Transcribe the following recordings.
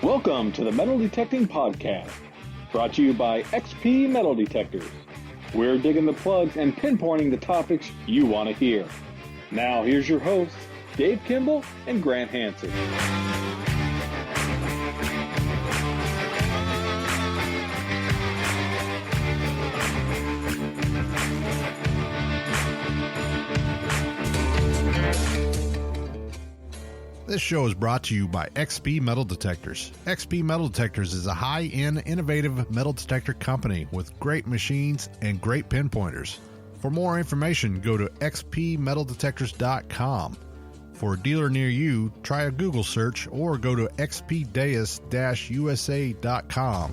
Welcome to the Metal Detecting Podcast, brought to you by XP Metal Detectors. We're digging the plugs and pinpointing the topics you want to hear. Now here's your hosts, Dave Kimball and Grant Hansen. This show is brought to you by XP Metal Detectors. XP Metal Detectors is a high-end, innovative metal detector company with great machines and great pinpointers. For more information, go to xpmetaldetectors.com. For a dealer near you, try a Google search or go to xpdeus-usa.com.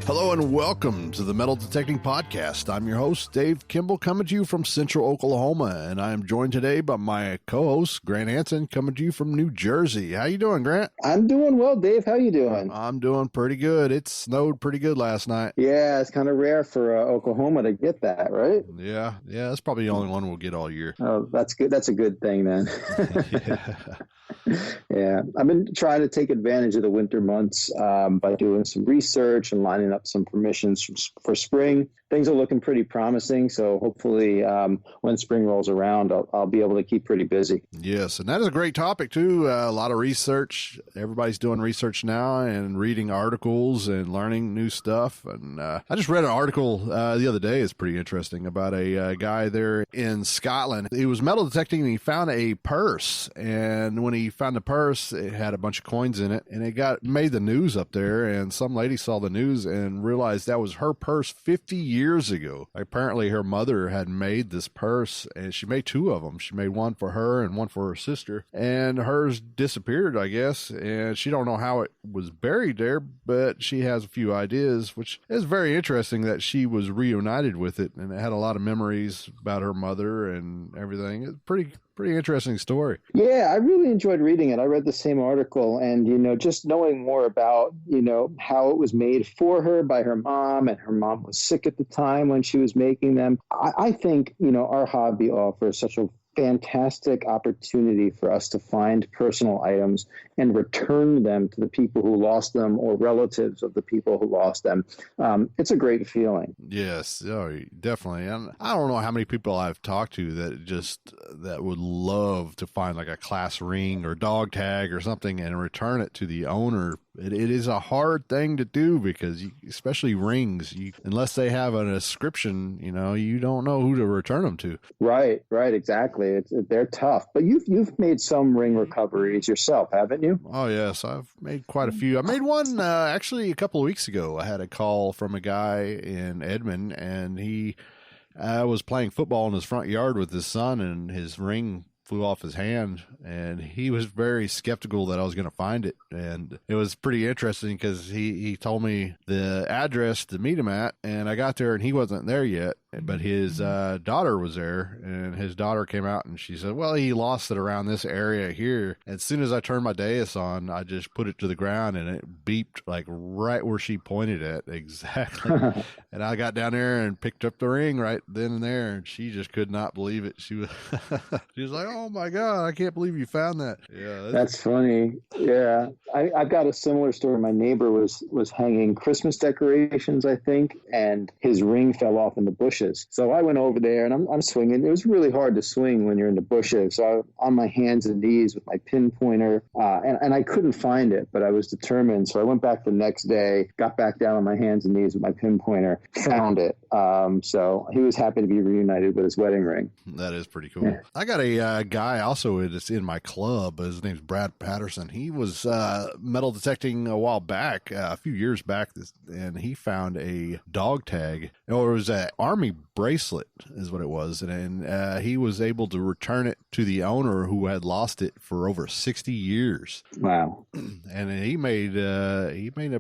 Hello and welcome to the Metal Detecting Podcast. I'm your host, Dave Kimball, coming to you from Central Oklahoma, and I am joined today by my co-host, Grant Hansen, coming to you from New Jersey. How you doing, Grant? I'm doing well, Dave. How you doing? I'm doing pretty good. It snowed pretty good last night. Yeah, it's kind of rare for Oklahoma to get that, right? Yeah, that's probably the only one we'll get all year. Oh, that's good. That's a good thing then. Yeah. Yeah, I've been trying to take advantage of the winter months by doing some research and lining up some permissions for spring. Things are looking pretty promising, so hopefully when spring rolls around, I'll be able to keep pretty busy. Yes, and that is a great topic, too. A lot of research. Everybody's doing research now and reading articles and learning new stuff. And I just read an article the other day. It's pretty interesting about a guy there in Scotland. He was metal detecting and he found a purse. And when he found the purse, it had a bunch of coins in it. And it made the news up there. And some lady saw the news and realized that was her purse 50 years ago. Apparently her mother had made this purse and she made two of them. She made one for her and one for her sister, and hers disappeared, I guess, and she don't know how it was buried there, but she has a few ideas, which is very interesting that she was reunited with it, and it had a lot of memories about her mother and everything. It's pretty interesting story. Yeah, I really enjoyed reading it. I read the same article, and, just knowing more about, how it was made for her by her mom, and her mom was sick at the time when she was making them. I think, our hobby offers such a fantastic opportunity for us to find personal items and return them to the people who lost them or relatives of the people who lost them. It's a great feeling. Yes, definitely. And I don't know how many people I've talked to that would love to find like a class ring or dog tag or something and return it to the owner. It is a hard thing to do because especially rings, unless they have an inscription, you don't know who to return them to. Right, exactly. They're tough, but you've made some ring recoveries yourself, haven't you? Oh yes, I've made quite a few. I made one actually a couple of weeks ago. I had a call from a guy in Edmond, and he was playing football in his front yard with his son, and his ring flew off his hand, and he was very skeptical that I was going to find it. And it was pretty interesting because he told me the address to meet him at, and I got there and he wasn't there yet, but his daughter was there, and his daughter came out and she said, well, he lost it around this area here. And as soon as I turned my dais on, I just put it to the ground and it beeped like right where she pointed at exactly. And I got down there and picked up the ring right then and there, and she just could not believe it. She was like, oh my God, I can't believe you found that. Yeah, that's funny. Yeah, I've got a similar story. My neighbor was hanging Christmas decorations, I think, and his ring fell off in the bushes. So I went over there and I'm swinging. It was really hard to swing when you're in the bushes. So I was on my hands and knees with my pinpointer, and I couldn't find it, but I was determined. So I went back the next day, got back down on my hands and knees with my pinpointer, found it. So he was happy to be reunited with his wedding ring. That is pretty cool. Yeah. I got a guy also that's in my club. His name's Brad Patterson. He was metal detecting a while back, a few years back, and he found a dog tag. It was an army bracelet is what it was, and he was able to return it to the owner who had lost it for over 60 years. Wow. And he made a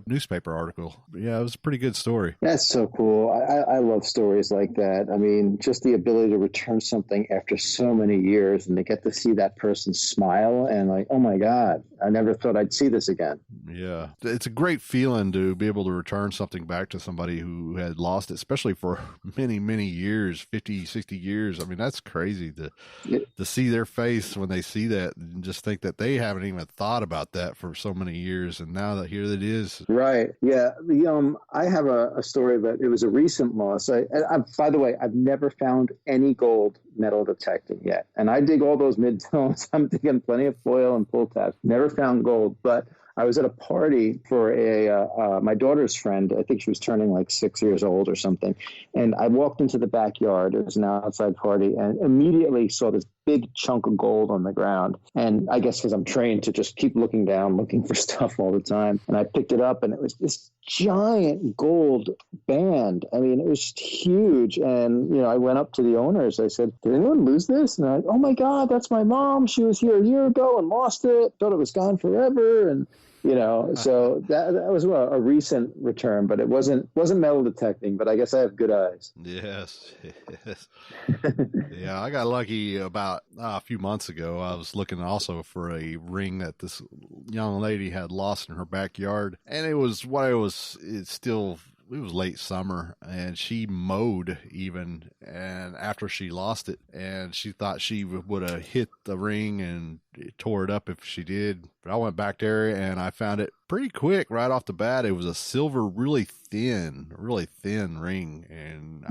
newspaper article. Yeah, it was a pretty good story. That's so cool. I love stories like that. I mean, just the ability to return something after so many years and to get to see that person smile and like, oh my God, I never thought I'd see this again. Yeah. It's a great feeling to be able to return something back to somebody who had lost it, especially for many many, many years, 50, 60 years. I mean, that's crazy to see their face when they see that and just think that they haven't even thought about that for so many years. And now that here it is. Right. Yeah. I have a story, but it was a recent loss. By the way, I've never found any gold metal detecting yet. And I dig all those mid-tones. I'm digging plenty of foil and pull tabs. Never found gold, but I was at a party for my daughter's friend. I think she was turning like 6 years old or something. And I walked into the backyard. It was an outside party, and immediately saw this big chunk of gold on the ground. And I guess because I'm trained to just keep looking down, looking for stuff all the time. And I picked it up, and it was this giant gold band. I mean, it was just huge. And, I went up to the owners. I said, did anyone lose this? And they're like, oh my God, that's my mom. She was here a year ago and lost it. Thought it was gone forever. And, so that was a recent return, but it wasn't metal detecting, but I guess I have good eyes. Yes. Yeah, I got lucky about a few months ago. I was looking also for a ring that this young lady had lost in her backyard, and it was late summer, and she mowed even, and after she lost it, and she thought she would have hit the ring and tore it up if she did. But I went back there and I found it pretty quick right off the bat. It was a silver, really thin ring, and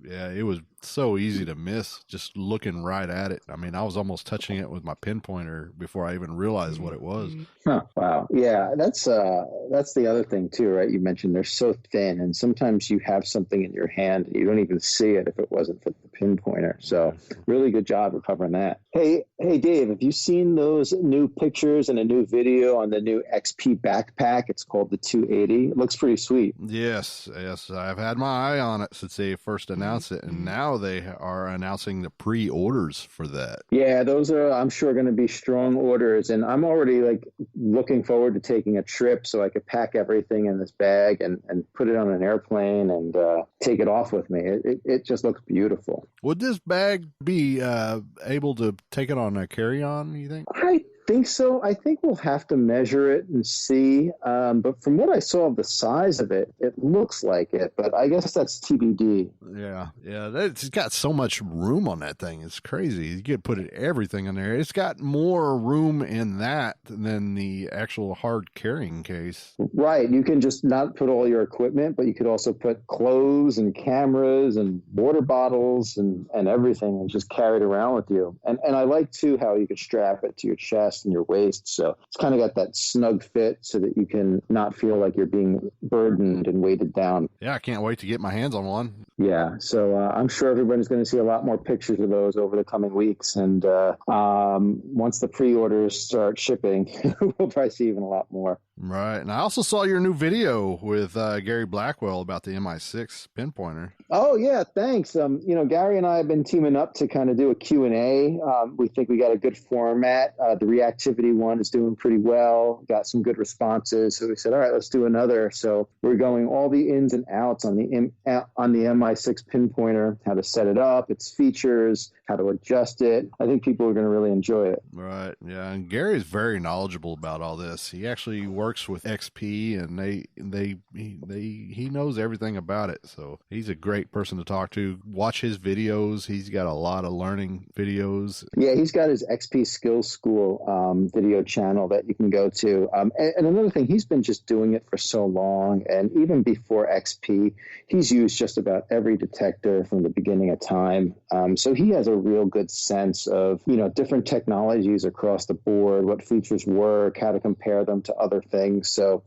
it was so easy to miss just looking right at it. I mean, I was almost touching it with my pinpointer before I even realized what it was. Huh, wow. Yeah, that's the other thing too, right? You mentioned they're so thin, and sometimes you have something in your hand and you don't even see it if it wasn't for the pinpointer. So really good job recovering that. Hey, Dave, have you seen those new pictures and a new video on the new XP backpack? It's called the 280. It looks pretty sweet. Yes. I've had my eye on it since they first announced it, and now they are announcing the pre-orders for that. Yeah, those are, I'm sure, going to be strong orders, and I'm already looking forward to taking a trip so I could pack everything in this bag and put it on an airplane and take it off with me. It just looks beautiful. Would this bag be able to take it on a carry-on, you think? I think so. I think we'll have to measure it and see. But from what I saw of the size of it, it looks like it. But I guess that's TBD. Yeah. It's got so much room on that thing. It's crazy. You could put everything in there. It's got more room in that than the actual hard carrying case. Right. You can just not put all your equipment, but you could also put clothes and cameras and water bottles and everything and just carry it around with you. And I like, too, how you could strap it to your chest and your waist. So it's kind of got that snug fit so that you can not feel like you're being burdened and weighted down. Yeah, I can't wait to get my hands on one. Yeah, so I'm sure everybody's going to see a lot more pictures of those over the coming weeks. And once the pre-orders start shipping, we'll probably see even a lot more. Right. And I also saw your new video with Gary Blackwell about the MI6 pinpointer. Oh, yeah, thanks. Gary and I have been teaming up to kind of do a Q&A. We think we got a good format. The reactivity one is doing pretty well, got some good responses. So we said, all right, let's do another. So we're going all the ins and outs on the MI6 pinpointer, how to set it up, its features, how to adjust it. I think people are going to really enjoy it. Right. Yeah. And Gary is very knowledgeable about all this. He actually works with XP, and he knows everything about it. So he's a great person to talk to. Watch his videos. He's got a lot of learning videos. Yeah, he's got his XP Skills School video channel that you can go to. And another thing, he's been just doing it for so long. And even before XP, he's used just about every detector from the beginning of time. So he has a real good sense of, different technologies across the board, what features work, how to compare them to other things. So,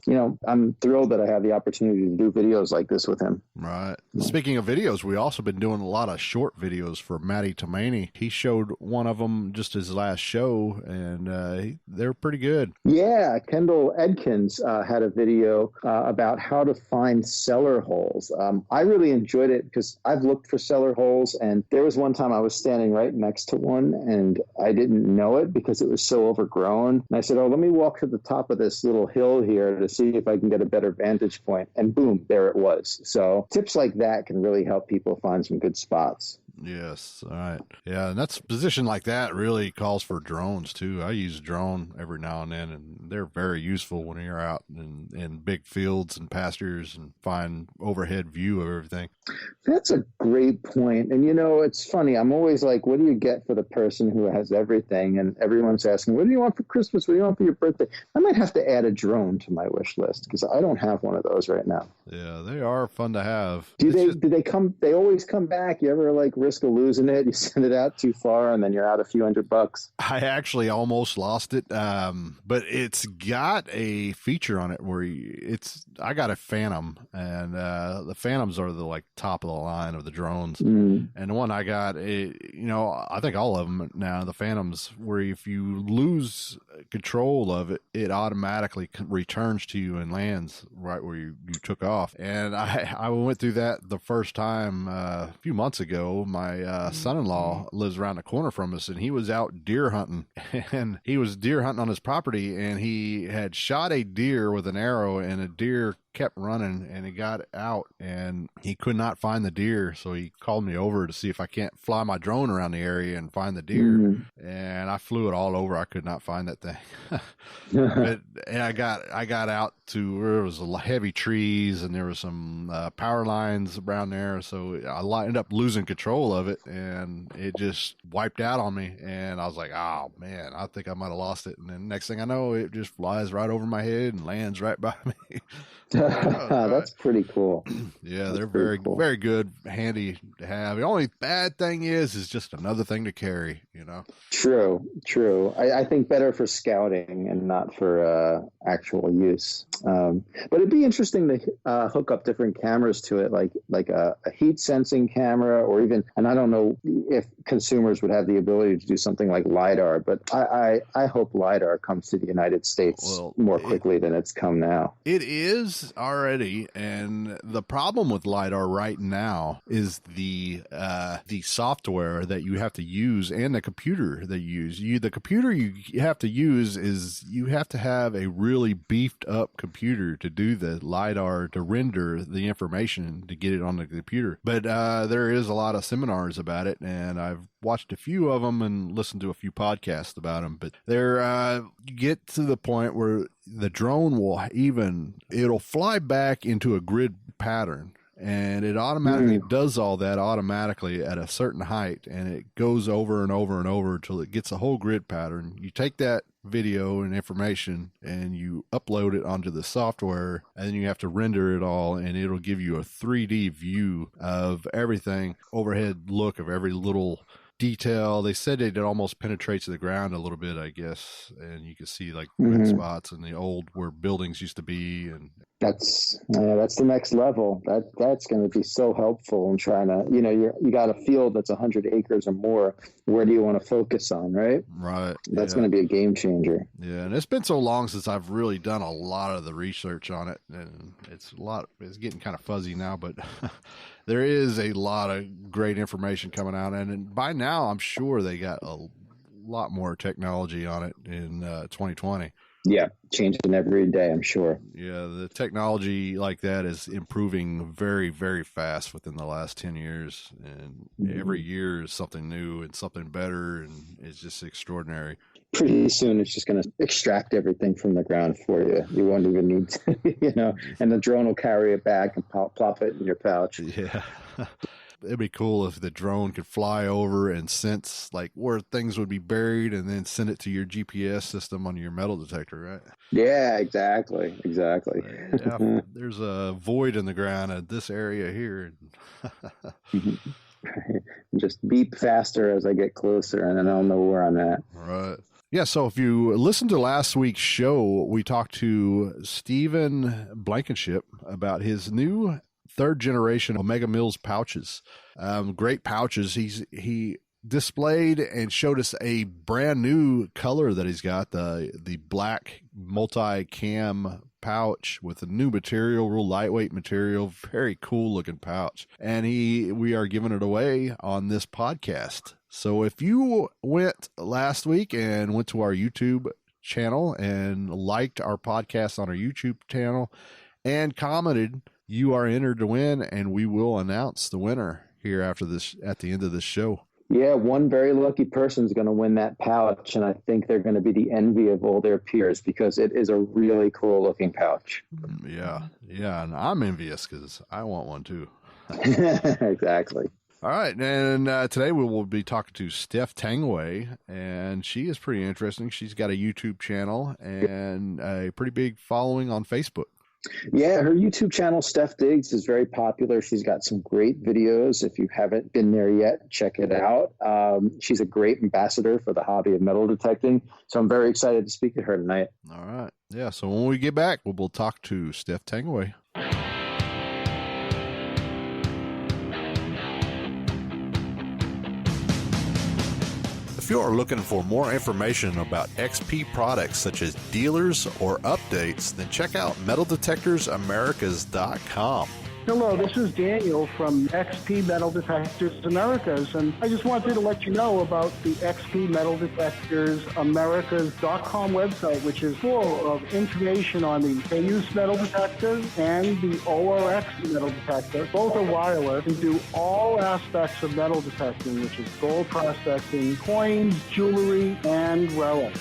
I'm thrilled that I have the opportunity to do videos like this with him. Right. Speaking of videos, we also been doing a lot of short videos for Matty Tomani. He showed one of them just his last show, and they're pretty good. Yeah. Kendall Edkins had a video about how to find cellar holes. I really enjoyed it because I've looked for cellar holes, and there was one time I was standing right next to one and I didn't know it because it was so overgrown. And I said, let me walk to the top of this little hill here to see if I can get a better vantage point. And boom, there it was. So tips like that can really help people find some good spots. Yes. All right. Yeah. And that's position like that really calls for drones too. I use a drone every now and then, and they're very useful when you're out in big fields and pastures and find overhead view of everything. That's a great point. And, you know, it's funny. I'm always like, what do you get for the person who has everything? And everyone's asking, what do you want for Christmas? What do you want for your birthday? I might have to add a drone to my wish list because I don't have one of those right now. Yeah, they are fun to have. Do they come? They always come back. You ever like risk of losing it? You send it out too far, and then you're out a few $100. I actually almost lost it, but it's got a feature on it where I got a Phantom, and the Phantoms are the like top of the line of the drones. And the one I got, I think all of them now, the Phantoms, where if you lose control of it, it automatically returns to you and lands right where you took off. And I went through that the first time a few months ago. My son-in-law lives around the corner from us, and he was out deer hunting, and he was deer hunting on his property, and he had shot a deer with an arrow, and a deer kept running, and he got out and he could not find the deer. So he called me over to see if I can't fly my drone around the area and find the deer. And I flew it all over. I could not find that thing. And I got out to where there was heavy trees and there was some power lines around there. So I ended up losing control of it, and it just wiped out on me. And I was like, oh man, I think I might have lost it. And then next thing I know, it just flies right over my head and lands right by me. That's pretty cool. Yeah, they're very cool. Very good, handy to have. The only bad thing is just another thing to carry, you know. True. I think better for scouting and not for actual use. But it'd be interesting to hook up different cameras to it, like a heat sensing camera, or even, and I don't know if consumers would have the ability to do something like LiDAR, but I hope LiDAR comes to the United States more quickly than it's come now. It is already, and the problem with LiDAR right now is the software that you have to use and the computer that you use. The computer you have to use is you have to have a really beefed up computer to do the LiDAR, to render the information to get it on the computer. But there is a lot of seminars about it, and I've watched a few of them and listened to a few podcasts about them. But you get to the point where the drone it'll fly back into a grid pattern, and it automatically does all that automatically at a certain height, and it goes over and over and over until it gets a whole grid pattern. You take that video and information and you upload it onto the software, and then you have to render it all, and it'll give you a 3D view of everything, overhead look of every little detail. They said it almost penetrates the ground a little bit, I guess, and you can see like red spots in the old where buildings used to be. And that's the next level. That's going to be so helpful in trying to, you got a field that's 100 acres or more. Where do you want to focus on, right? Right. That's going to be a game changer. Yeah, and it's been so long since I've really done a lot of the research on it, and it's getting kind of fuzzy now, but there is a lot of great information coming out, and by now I'm sure they got a lot more technology on it in 2020. Yeah, changing every day, I'm sure. Yeah, the technology like that is improving very, very fast within the last 10 years. And every year is something new and something better, and it's just extraordinary. Pretty soon it's just going to extract everything from the ground for you. You won't even need to, and the drone will carry it back and plop it in your pouch. Yeah. It'd be cool if the drone could fly over and sense like where things would be buried and then send it to your GPS system on your metal detector, right? Yeah, exactly. Yeah, there's a void in the ground at this area here. Just beep faster as I get closer, and then I'll know where I'm at. Right. Yeah, so if you listened to last week's show, we talked to Stephen Blankenship about his new third generation Omega Mills pouches. Great pouches. He displayed and showed us a brand new color that he's got, the black multi-cam pouch with a new material, real lightweight material, very cool looking pouch. And we are giving it away on this podcast. So if you went last week and went to our YouTube channel and liked our podcast on our YouTube channel and commented, you are entered to win, and we will announce the winner here after this, at the end of this show. Yeah, one very lucky person is going to win that pouch, and I think they're going to be the envy of all their peers because it is a really cool looking pouch. Yeah, and I'm envious because I want one too. Exactly. All right, and today we will be talking to Stef Tanguay, and she is pretty interesting. She's got a YouTube channel and a pretty big following on Facebook. Yeah, her YouTube channel, Stef Diggs, is very popular. She's got some great videos. If you haven't been there yet, check it out. She's a great ambassador for the hobby of metal detecting. So I'm very excited to speak to her tonight. All right. Yeah, so when we get back, we'll talk to Stef Tanguay. If you are looking for more information about XP products such as dealers or updates, then check out MetalDetectorsAmericas.com. Hello, this is Daniel from XP Metal Detectors Americas, and I just wanted to let you know about the XP Metal Detectors Americas.com website, which is full of information on the Deus metal detector and the ORX metal detector. Both are wireless and do all aspects of metal detecting, which is gold prospecting, coins, jewelry, and relics.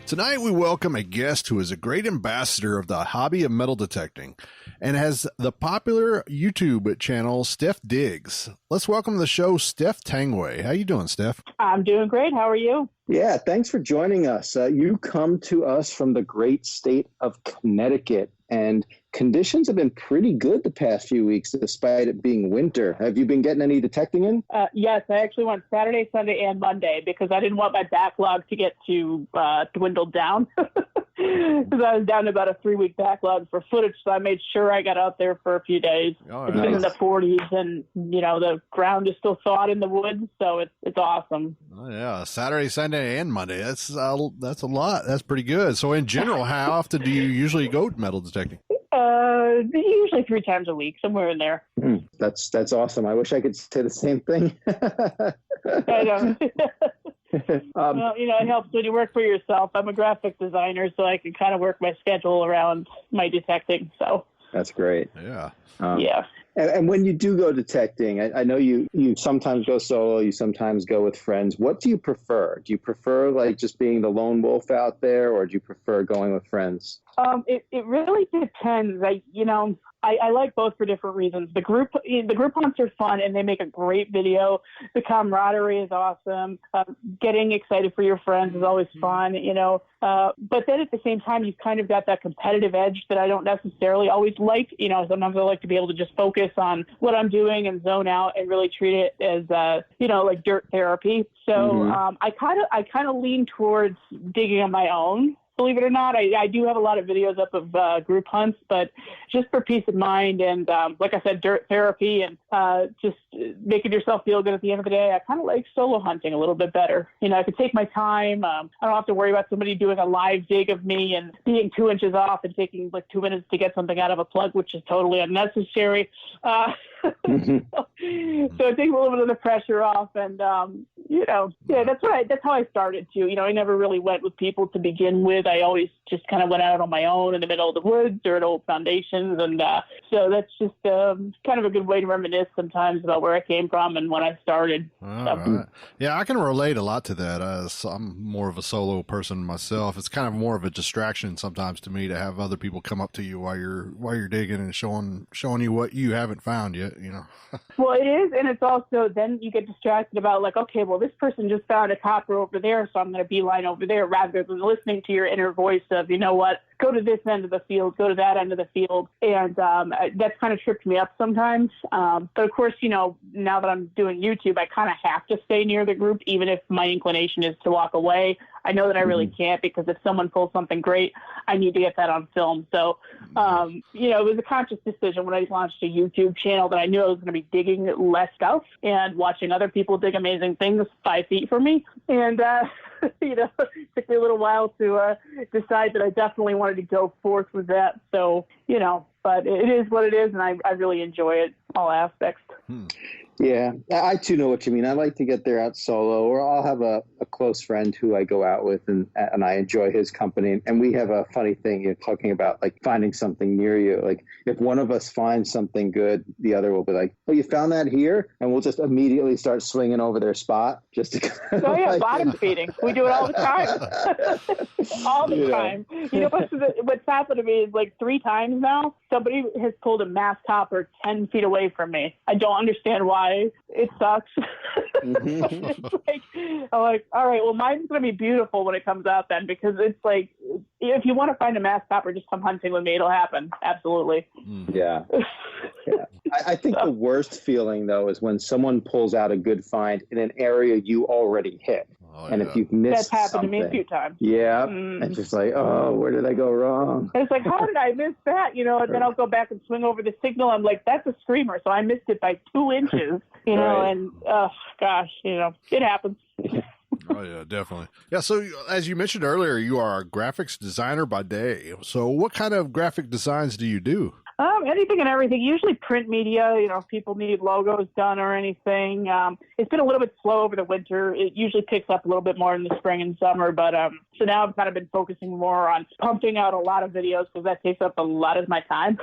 Tonight, we welcome a guest who is a great ambassador of the hobby of metal detecting and has the popular YouTube channel Stef Diggs. Let's welcome to the show Stef Tanguay. How you doing, Stef? I'm doing great. How are you? Yeah, thanks for joining us. You come to us from the great state of Connecticut, and conditions have been pretty good the past few weeks, despite it being winter. Have you been getting any detecting in? Yes, I actually went Saturday, Sunday, and Monday because I didn't want my backlog to get too dwindled down. Because I was down to about a 3-week backlog for footage, so I made sure I got out there for a few days. Oh, it's nice. been in the 40s, and the ground is still thawed in the woods, so it's awesome. Oh, yeah, Saturday, Sunday, and Monday. That's a lot. That's pretty good. So, in general, how often do you usually go metal detecting? Usually 3 times a week, somewhere in there. That's awesome. I wish I could say the same thing. I know. Well, it helps when you work for yourself. I'm a graphic designer, so I can kind of work my schedule around my detecting. So that's great. Yeah. Yeah. And when you do go detecting, I know you sometimes go solo, you sometimes go with friends. What do you prefer? Do you prefer like just being the lone wolf out there, or do you prefer going with friends? It really depends. I like both for different reasons. The group hunts are fun and they make a great video. The camaraderie is awesome. Getting excited for your friends is always fun, but then at the same time, you've kind of got that competitive edge that I don't necessarily always like. Sometimes I like to be able to just focus on what I'm doing and zone out and really treat it as, like dirt therapy. So I kind of lean towards digging on my own. Believe it or not, I do have a lot of videos up of group hunts, but just for peace of mind and, like I said, dirt therapy and just making yourself feel good at the end of the day, I kind of like solo hunting a little bit better. I could take my time. I don't have to worry about somebody doing a live dig of me and being 2 inches off and taking like 2 minutes to get something out of a plug, which is totally unnecessary. So it takes a little bit of the pressure off, and that's how I started too. I never really went with people to begin with. I always just kind of went out on my own in the middle of the woods or at old foundations, and so that's just kind of a good way to reminisce sometimes about where I came from and when I started. Right. Yeah, I can relate a lot to that. I'm more of a solo person myself. It's kind of more of a distraction sometimes to me to have other people come up to you while you're digging and showing you what you haven't found yet. Well, it is, and it's also then you get distracted about like, okay, well, this person just found a copper over there, so I'm going to beeline over there, rather than listening to your inner voice of, go to this end of the field, go to that end of the field, and that's kind of tripped me up sometimes. But of course, now that I'm doing YouTube, I kind of have to stay near the group, even if my inclination is to walk away. I know that I really can't, because if someone pulls something great, I need to get that on film. So, it was a conscious decision when I launched a YouTube channel that I knew I was going to be digging less stuff and watching other people dig amazing things 5 feet from me. And, it took me a little while to decide that I definitely wanted to go forth with that. So, but it is what it is, and I really enjoy it, all aspects. Yeah, I too know what you mean. I like to get there out solo, or I'll have a close friend who I go out with, and I enjoy his company. And we have a funny thing you're talking about, like finding something near you. Like if one of us finds something good, the other will be like, "Oh, you found that here?" And we'll just immediately start swinging over their spot just to. Oh yeah, bottom feeding. We do it all the time. All the time. You know what's happened to me is like 3 times now, somebody has pulled a mast topper 10 feet away from me. I don't understand why. It sucks. I'm like, all right, well, mine's going to be beautiful when it comes out then, because it's like, if you want to find a mast topper, just come hunting with me. It'll happen. Absolutely. Yeah. Yeah. I think the worst feeling, though, is when someone pulls out a good find in an area you already hit. Oh, and yeah. if you've missed That's happened something, to me a few times. Yeah. It's just like, oh, where did I go wrong? And it's like, how did I miss that? You know, and then I'll go back and swing over the signal. I'm like, that's a screamer. So I missed it by 2 inches, you know, Right. and gosh, you know, it happens. Oh, yeah, definitely. Yeah, so as you mentioned earlier, you are a graphics designer by day. So what kind of graphic designs do you do? Anything and everything, usually print media, you know, if people need logos done or anything. It's been a little bit slow over the winter. It usually picks up a little bit more in the spring and summer, but so now I've kind of been focusing more on pumping out a lot of videos because that takes up a lot of my time.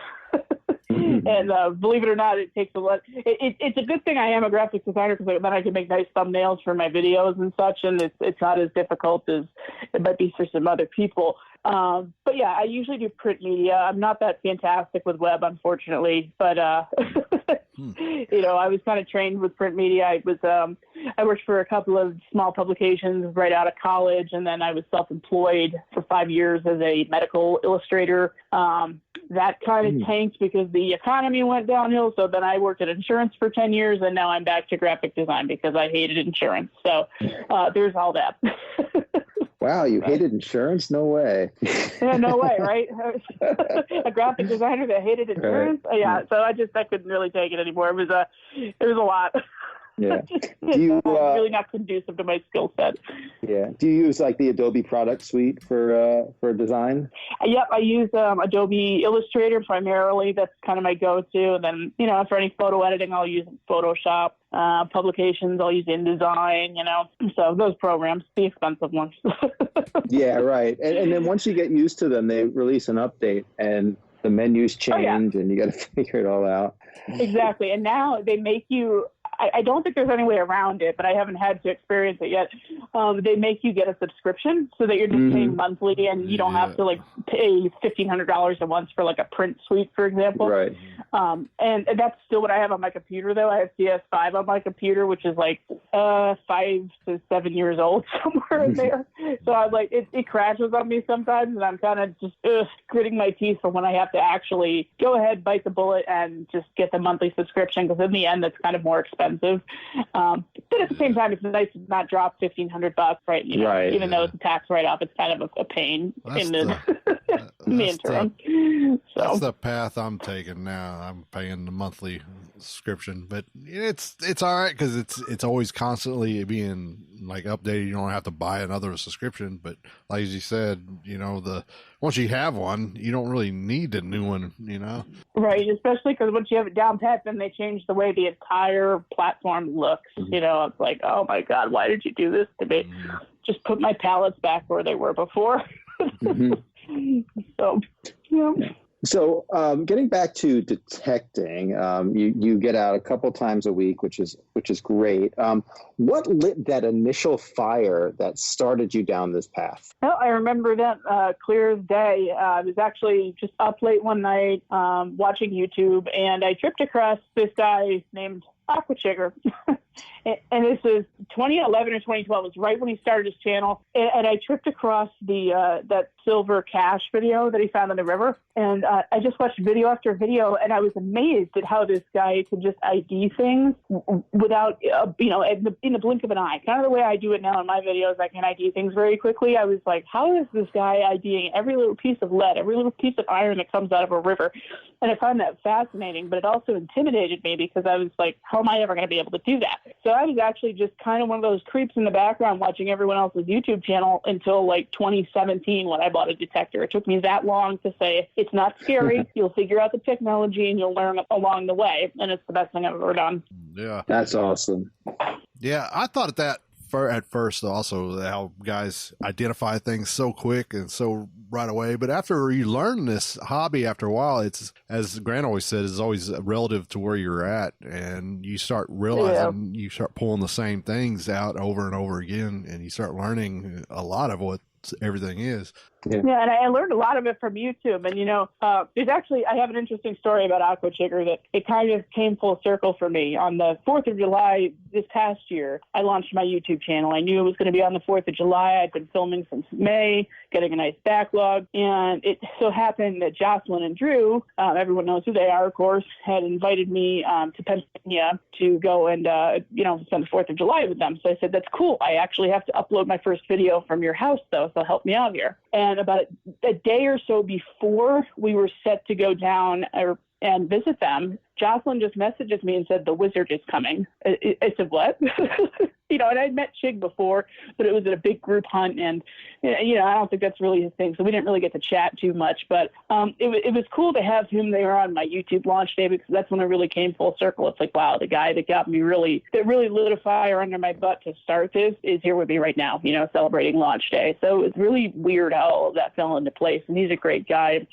And believe it or not, it takes a lot. It's a good thing I am a graphic designer, because then I can make nice thumbnails for my videos and such, and it's not as difficult as it might be for some other people. But yeah, I usually do print media. I'm not that fantastic with web, unfortunately, but you know, I was kind of trained with print media. I worked for a couple of small publications right out of college, and then I was self-employed for 5 years as a medical illustrator. That kind of tanked because the economy went downhill. So then I worked in insurance for 10 years, and now I'm back to graphic design because I hated insurance. So there's all that. Wow, you hated insurance? No way. Yeah, no way, right? A graphic designer that hated insurance? Right. Yeah, so I couldn't really take it anymore. It was a lot. Yeah. It's really not conducive to my skill set. Yeah. Do you use like the Adobe product suite for design? Yep, I use Adobe Illustrator primarily. That's kind of my go-to. And then, you know, for any photo editing, I'll use Photoshop. Publications, I'll use InDesign, you know. So those programs, the expensive ones. Yeah, right. And then once you get used to them, they release an update and the menus change and you got to figure it all out. Exactly. And now they make you, I don't think there's any way around it, but I haven't had to experience it yet. They make you get a subscription so that you're just paying monthly, and you don't have to like pay $1,500 a month for like a print suite, for example. Right. And that's still what I have on my computer, though. I have CS5 on my computer, which is like 5 to 7 years old, somewhere in there. So I'm like, it crashes on me sometimes, and I'm kind of just gritting my teeth for when I have to actually go ahead, bite the bullet, and just get the monthly subscription, because in the end, that's kind of more expensive. But at the same time, it's nice to not drop $1,500, right? You know, right. Even though it's a tax write-off, it's kind of a pain in the interim. That's the path I'm taking now. I'm paying the monthly subscription, but it's all right because it's always constantly being like updated. You don't have to buy another subscription, but like you said, you know, once you have one, you don't really need a new one, you know? Right, especially because once you have it down pat, then they change the way the entire platform looks. You know, it's like, oh my God, why did you do this to me? Just put my palettes back where they were before. So, yeah. So getting back to detecting, you get out a couple times a week, which is great. What lit that initial fire that started you down this path? Well, I remember that clear as day. I was actually just up late one night watching YouTube, and I tripped across this guy named Aqua Chigger. And this is 2011 or 2012. It was right when he started his channel. And I tripped across that silver cache video that he found in the river. And I just watched video after video, and I was amazed at how this guy could just ID things without, in the blink of an eye. Kind of the way I do it now in my videos, I can ID things very quickly. I was like, how is this guy IDing every little piece of lead, every little piece of iron that comes out of a river? And I found that fascinating, but it also intimidated me because I was like, how am I ever going to be able to do that? So I was actually just kind of one of those creeps in the background watching everyone else's YouTube channel until like 2017 when I bought a detector. It took me that long to say, it's not scary. You'll figure out the technology and you'll learn along the way. And it's the best thing I've ever done. Yeah. That's awesome. Yeah, I thought that at first also, how guys identify things so quick and so right away. But after you learn this hobby, after a while, it's, as Grant always said, is always relative to where you're at, and you start realizing you start pulling the same things out over and over again, and you start learning a lot of what everything is. Yeah, and I learned a lot of it from YouTube. And, there's actually, I have an interesting story about Aqua Chigger that it kind of came full circle for me. On the 4th of July this past year, I launched my YouTube channel. I knew it was going to be on the 4th of July. I'd been filming since May, getting a nice backlog. And it so happened that Jocelyn and Drew, everyone knows who they are, of course, had invited me to Pennsylvania to go and, spend the 4th of July with them. So I said, that's cool. I actually have to upload my first video from your house, though, so help me out here. And about a day or so before we were set to go down and visit them, Jocelyn just messages me and said, the wizard is coming. I said, what? And I'd met Chig before, but it was at a big group hunt, and, I don't think that's really his thing, so we didn't really get to chat too much, but it was cool to have him there on my YouTube launch day, because that's when it really came full circle. It's like, wow, the guy that got me that really lit a fire under my butt to start this is here with me right now, celebrating launch day. So it's really weird how all of that fell into place, and he's a great guy.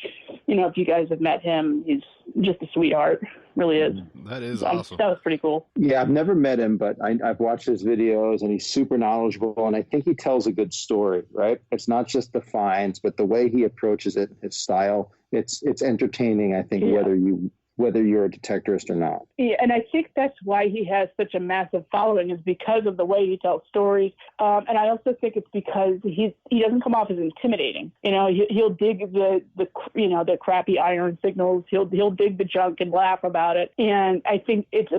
If you guys have met him, he's just a sweetheart. Really is. That is awesome. That was pretty cool. Yeah, I've never met him, but I've watched his videos, and he's super knowledgeable, and I think he tells a good story, right? It's not just the finds, but the way he approaches it, his style. It's entertaining, I think, whether you're a detectorist or not. Yeah, and I think that's why he has such a massive following, is because of the way he tells stories. And I also think it's because he doesn't come off as intimidating. He'll dig the crappy iron signals. He'll dig the junk and laugh about it. And I think it's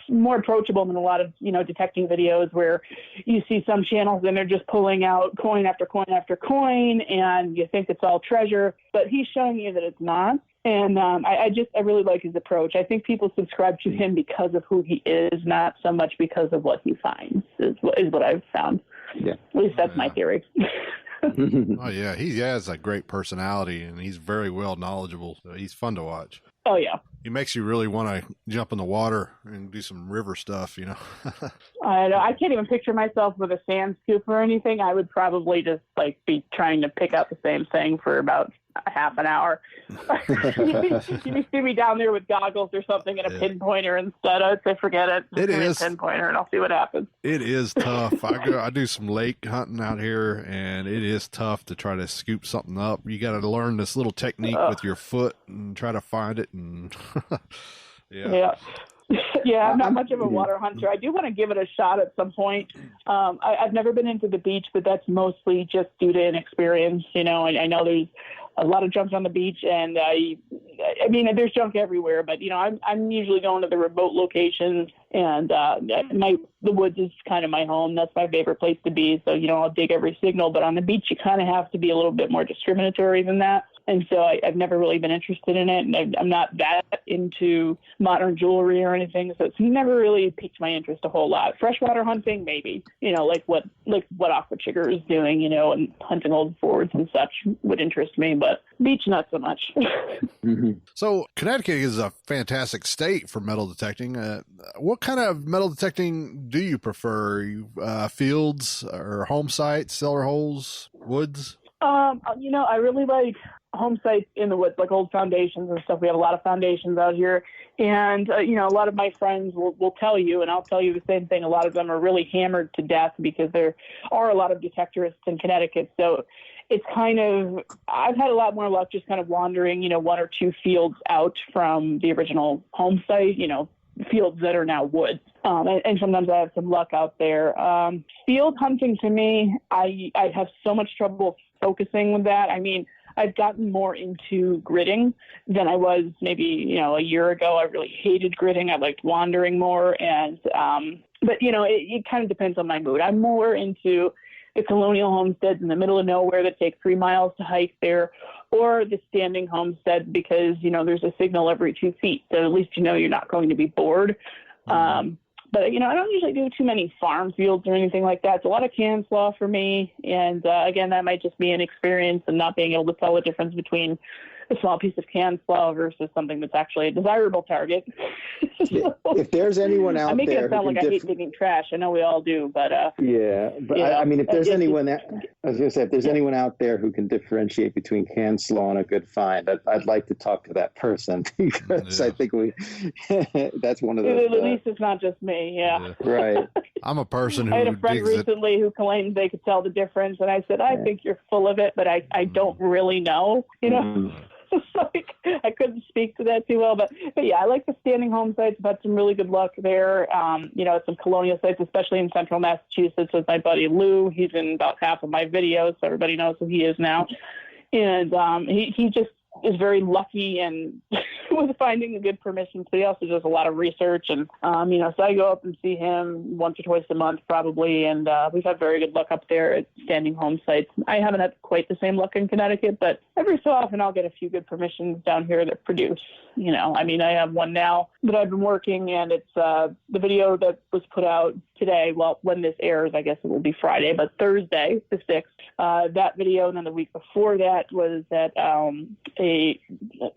more approachable than a lot of detecting videos where you see some channels and they're just pulling out coin after coin after coin, and you think it's all treasure, but he's showing you that it's not. And I really like his approach. I think people subscribe to him because of who he is, not so much because of what he finds, is what I've found. Yeah. At least that's my theory. Oh, yeah. He has a great personality, and he's very well knowledgeable. So he's fun to watch. Oh, yeah. He makes you really want to jump in the water and do some river stuff, I know. I can't even picture myself with a sand scoop or anything. I would probably just be trying to pick out the same thing for about a half an hour. You see me down there with goggles or something and a pinpointer instead. I'd say forget it. Just give me a pinpointer and I'll see what happens. It is tough. I do some lake hunting out here, and it is tough to try to scoop something up. You got to learn this little technique with your foot and try to find it. And yeah. Yeah, I'm not much of a water hunter. I do want to give it a shot at some point. I've never been into the beach, but that's mostly just due to inexperience. I know there's a lot of junk on the beach, and I mean, there's junk everywhere, but I'm usually going to the remote locations, and the woods is kind of my home. That's my favorite place to be. So, I'll dig every signal, but on the beach, you kind of have to be a little bit more discriminatory than that. And so I've never really been interested in it, and I'm not that into modern jewelry or anything, so it's never really piqued my interest a whole lot. Freshwater hunting, maybe, like what Aqua Chigger is doing, and hunting old fords and such would interest me, but beach, not so much. So Connecticut is a fantastic state for metal detecting. What kind of metal detecting do you prefer? Fields or home sites, cellar holes, woods? I really like home sites in the woods, like old foundations and stuff. We have a lot of foundations out here. And, a lot of my friends will tell you, and I'll tell you the same thing. A lot of them are really hammered to death because there are a lot of detectorists in Connecticut. So it's I've had a lot more luck just kind of wandering, one or two fields out from the original home site, fields that are now woods. And sometimes I have some luck out there. Field hunting, to me, I have so much trouble focusing with that. I mean, I've gotten more into gridding than I was maybe, a year ago. I really hated gridding. I liked wandering more. And, but it kind of depends on my mood. I'm more into the colonial homesteads in the middle of nowhere that take 3 miles to hike there, or the standing homestead because, there's a signal every 2 feet. So at least you're not going to be bored. But, you know, I don't usually do too many farm fields or anything like that. It's a lot of can slaw for me. And again, that might just be an experience and not being able to tell the difference between a small piece of can slaw versus something that's actually a desirable target. So, if there's anyone out there, I make it sound like I hate digging trash. I know we all do, but I mean, if there's anyone that, I was going to say, if there's anyone out there who can differentiate between can slaw and a good find, I'd like to talk to that person, because I think that's one of those. At least it's not just me. Yeah. Right. I'm a person who I had a friend recently who claimed they could tell the difference, and I said, I think you're full of it, but I don't really know, you know. Mm-hmm. So I couldn't speak to that too well, but yeah, I like the standing home sites. I've had some really good luck there. You know, some colonial sites, especially in central Massachusetts, with my buddy Lou. He's in about half of my videos, so everybody knows who he is now. And he just is very lucky and with finding the good permissions, but he also does a lot of research. And, you know, so I go up and see him once or twice a month probably. And we've had very good luck up there at standing home sites. I haven't had quite the same luck in Connecticut, but every so often I'll get a few good permissions down here that produce, you know, I mean, I have one now that I've been working, and it's the video that was put out today. Well, when this airs, I guess it will be Friday, but Thursday, the 6th, that video. And then the week before that was at a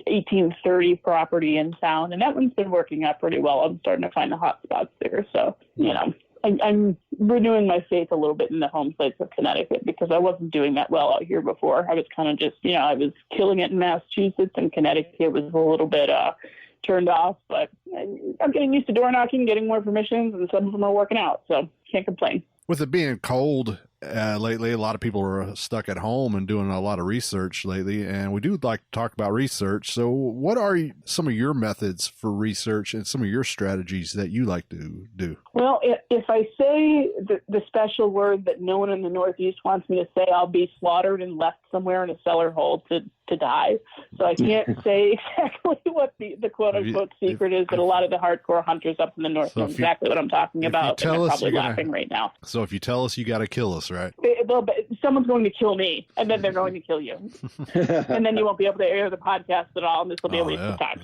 1830 property in town. And that one's been working out pretty well. I'm starting to find the hot spots there. So, you know, I'm renewing my faith a little bit in the home sites of Connecticut, because I wasn't doing that well out here before. I was kind of just, you know, I was killing it in Massachusetts, and Connecticut was a little bit turned off, but I'm getting used to door knocking, getting more permissions, and some of them are working out, so can't complain. With it being cold lately, a lot of people are stuck at home and doing a lot of research lately, and we do like to talk about research. So what are some of your methods for research and some of your strategies that you like to do? Well, if I say the special word that no one in the Northeast wants me to say, I'll be slaughtered and left somewhere in a cellar hole to die. So I can't say exactly what the quote-unquote secret is, but a lot of the hardcore hunters up in the North know exactly what I'm talking about, and they're probably laughing right now. So if you tell us, you got to kill us, right? Well, but someone's going to kill me, and then they're going to kill you. And then you won't be able to air the podcast at all, and this will be a waste of time.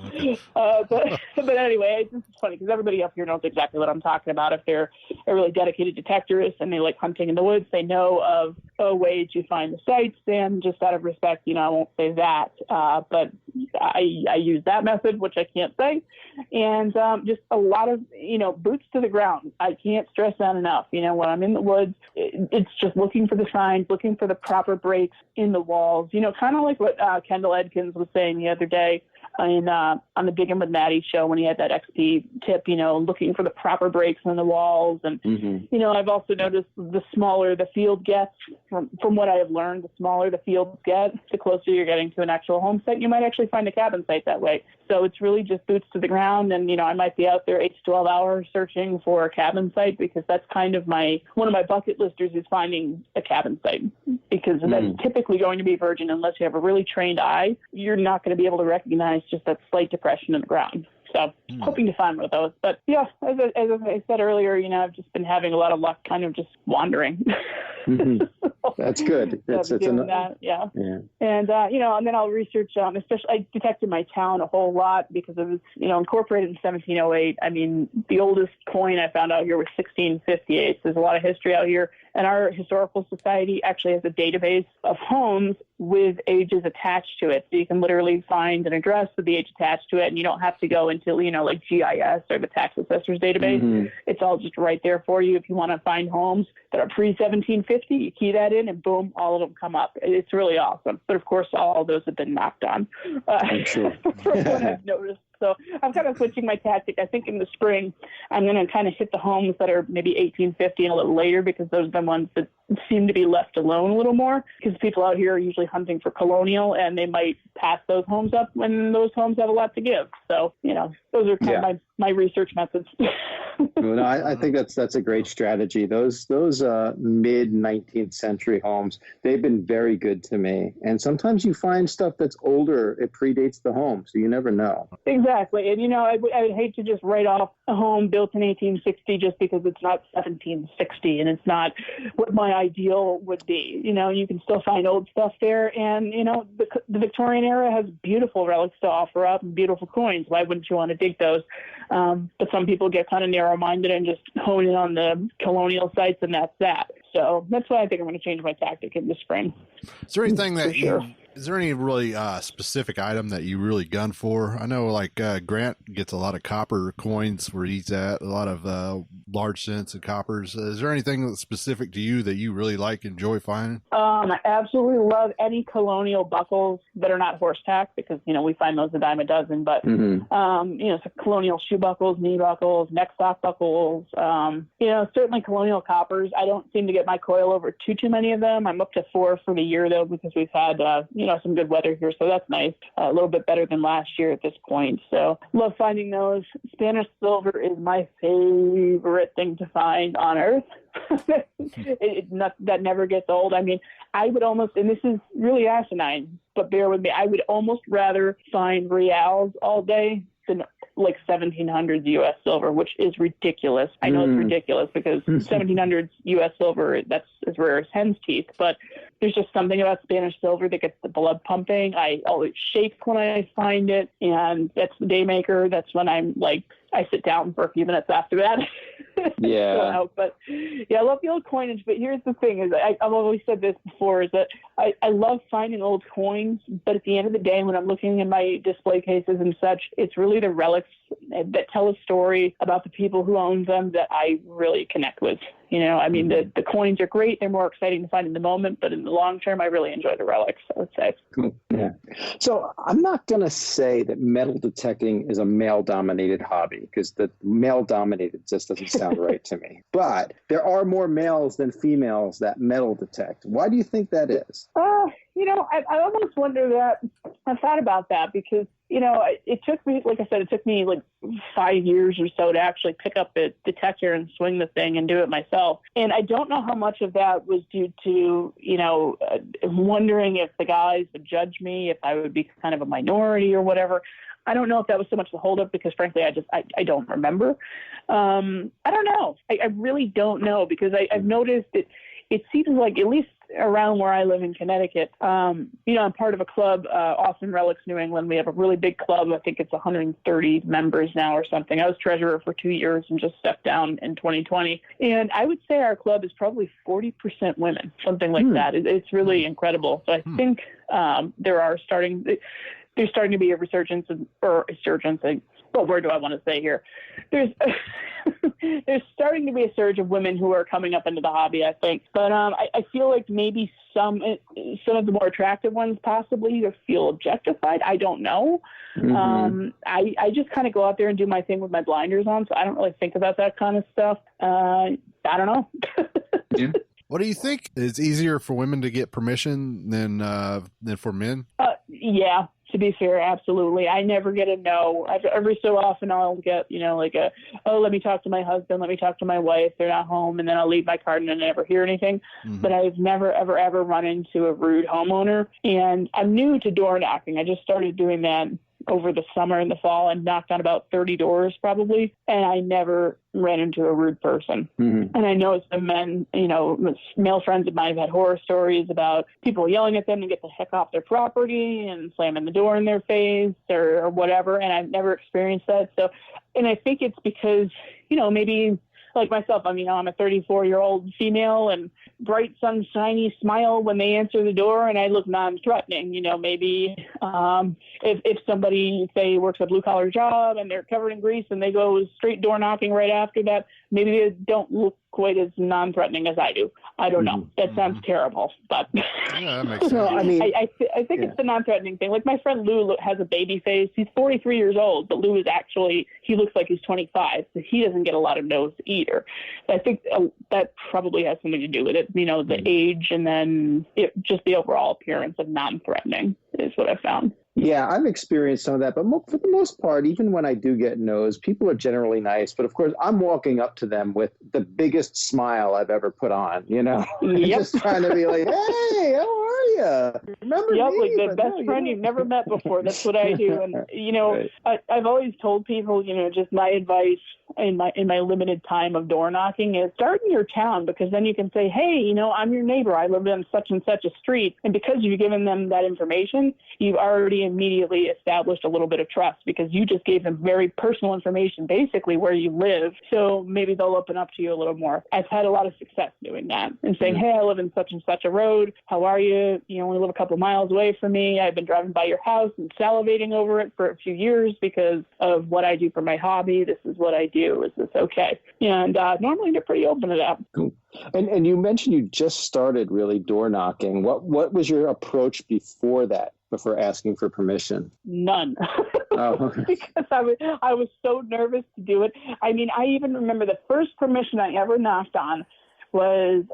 Okay. But anyway, it's funny, because everybody up here knows exactly what I'm talking about. If they're a really dedicated detectorist and they like hunting in the woods, they know of a way to find the sites, and just out of respect, you know, I won't say that, but I use that method, which I can't say, and just a lot of, you know, boots to the ground. I can't stress that enough. You know, when I'm in the woods, it's just looking for the signs, looking for the proper breaks in the walls, you know, kind of like what Kendall Edkins was saying the other day on the Diggin' with Maddie show, when he had that XP tip, you know, looking for the proper breaks in the walls. And, you know, I've also noticed the smaller the field gets, from what I have learned, the smaller the fields get, the closer you're getting to an actual home site. You might actually find a cabin site that way. So it's really just boots to the ground. And, you know, I might be out there 8 to 12 hours searching for a cabin site, because that's kind of one of my bucket listers is finding a cabin site, because that's typically going to be virgin unless you have a really trained eye. You're not going to be able to recognize just that slight depression in the ground. So hoping to find one of those. But yeah, as I said earlier, you know, I've just been having a lot of luck kind of just wandering. That's good. That's that, yeah. And, you know, and then I'll research, especially I detected my town a whole lot, because it was, you know, incorporated in 1708. I mean, the oldest coin I found out here was 1658. So there's a lot of history out here. And our historical society actually has a database of homes with ages attached to it. So you can literally find an address with the age attached to it, and you don't have to go into, you know, like GIS or the tax assessor's database. It's all just right there for you. If you want to find homes that are pre-1750, you key that in, and boom, all of them come up. It's really awesome. But of course, all of those have been knocked on. From what I've noticed. So I'm kind of switching my tactic. I think in the spring, I'm going to kind of hit the homes that are maybe 1850 and a little later, because those are the ones that seem to be left alone a little more, because people out here are usually hunting for colonial, and they might pass those homes up when those homes have a lot to give. So, you know, those are kind of my research methods. No, I think that's a great strategy. Those mid 19th century homes, they've been very good to me. And sometimes you find stuff that's older, it predates the home, so you never know. Exactly. And, you know, I would hate to just write off a home built in 1860 just because it's not 1760 and it's not what my ideal would be. You know, you can still find old stuff there. And, you know, the Victorian era has beautiful relics to offer up and beautiful coins. Why wouldn't you want to dig those? But some people get kind of narrow-minded and just hone in on the colonial sites, and that's that. So that's why I think I'm going to change my tactic in the spring. Is there anything that sure. Is there any really specific item that you really gun for? I know like Grant gets a lot of copper coins where he's at, a lot of large cents and coppers. Is there anything that's specific to you that you really enjoy finding? I absolutely love any colonial buckles that are not horse tack because, we find those a dime a dozen. But, so colonial shoe buckles, knee buckles, neck sock buckles, certainly colonial coppers. I don't seem to get my coil over too many of them. I'm up to 4 for the year, though, because we've had, some good weather here. So that's nice. A little bit better than last year at this point. So love finding those. Spanish silver is my favorite thing to find on earth. That never gets old. I mean, I would almost, and this is really asinine, but bear with me, I would almost rather find reals all day than like 1700s U.S. silver, which is ridiculous. I know it's ridiculous because 1700s U.S. silver, that's as rare as hen's teeth, but there's just something about Spanish silver that gets the blood pumping. I always shake when I find it, and that's the day maker. That's when I'm like, I sit down for a few minutes after that. Yeah. But yeah, I love the old coinage. But here's the thing: is I've always said this before: is that I love finding old coins. But at the end of the day, when I'm looking in my display cases and such, it's really the relics that tell a story about the people who own them that I really connect with. The coins are great; they're more exciting to find in the moment. But in the long term, I really enjoy the relics, I would say. Cool. Yeah. So I'm not going to say that metal detecting is a male-dominated hobby because the male-dominated just doesn't sound right to me. But there are more males than females that metal detect. Why do you think that is? I almost wonder that. I've thought about that because, it took me, like I said, like 5 years or so to actually pick up a detector and swing the thing and do it myself. And I don't know how much of that was due to, wondering if the guys would judge me, if I would be kind of a minority or whatever. I don't know if that was so much the holdup because, frankly, I don't remember. I don't know. I really don't know because I've noticed it seems like, at least around where I live in Connecticut, I'm part of a club, Awesome Relics New England. We have a really big club. I think it's 130 members now or something. I was treasurer for 2 years and just stepped down in 2020. And I would say our club is probably 40% women, something like that. It's really incredible. So I think there's starting to be a resurgence well, where do I want to say here? There's starting to be a surge of women who are coming up into the hobby, I think. But I feel like maybe some of the more attractive ones possibly feel objectified. I don't know. I just kind of go out there and do my thing with my blinders on, so I don't really think about that kind of stuff. I don't know. Yeah. What do you think? Is easier for women to get permission than for men? Yeah. To be fair, absolutely. I never get a no. Every so often I'll get, let me talk to my husband, let me talk to my wife. They're not home, and then I'll leave my card and I never hear anything. But I've never, ever run into a rude homeowner. And I'm new to door knocking. I just started doing that over the summer and the fall and knocked on about 30 doors probably. And I never ran into a rude person. And I know some men, male friends of mine have had horror stories about people yelling at them to get the heck off their property and slamming the door in their face or whatever. And I've never experienced that. So, and I think it's because, maybe like myself, I'm a 34-year-old female and bright, sunshiny smile when they answer the door, and I look non-threatening. Maybe if somebody, say, works a blue-collar job and they're covered in grease and they go straight door knocking right after that, maybe they don't look quite as non-threatening as I do. I don't know. That sounds terrible, but yeah, that makes sense. No, I think it's the non-threatening thing. Like my friend Lou has a baby face. He's 43 years old, but Lou is actually, he looks like he's 25, so he doesn't get a lot of no's either. I think that probably has something to do with it. The age and then just the overall appearance of non-threatening is what I found. Yeah, I've experienced some of that, but for the most part, even when I do get no's, people are generally nice. But of course, I'm walking up to them with the biggest smile I've ever put on, just trying to be like, "Hey, how are you? Remember me?" Like the best friend you've never met before. That's what I do, and Right. I've always told people, just my advice in my limited time of door knocking is start in your town, because then you can say, "Hey, I'm your neighbor. I live on such and such a street," and because you've given them that information, you've already immediately established a little bit of trust because you just gave them very personal information, basically where you live. So maybe they'll open up to you a little more. I've had a lot of success doing that and saying, hey, I live in such and such a road. How are you? You only live a couple of miles away from me. I've been driving by your house and salivating over it for a few years because of what I do for my hobby. This is what I do. Is this okay? And normally they're pretty open to that. Cool. And you mentioned you just started really door knocking. What was your approach before that, before asking for permission? None. Oh, okay. Because I was so nervous to do it. I mean, I even remember the first permission I ever knocked on was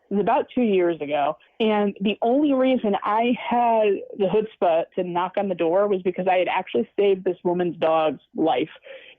about 2 years ago. And the only reason I had the chutzpah to knock on the door was because I had actually saved this woman's dog's life.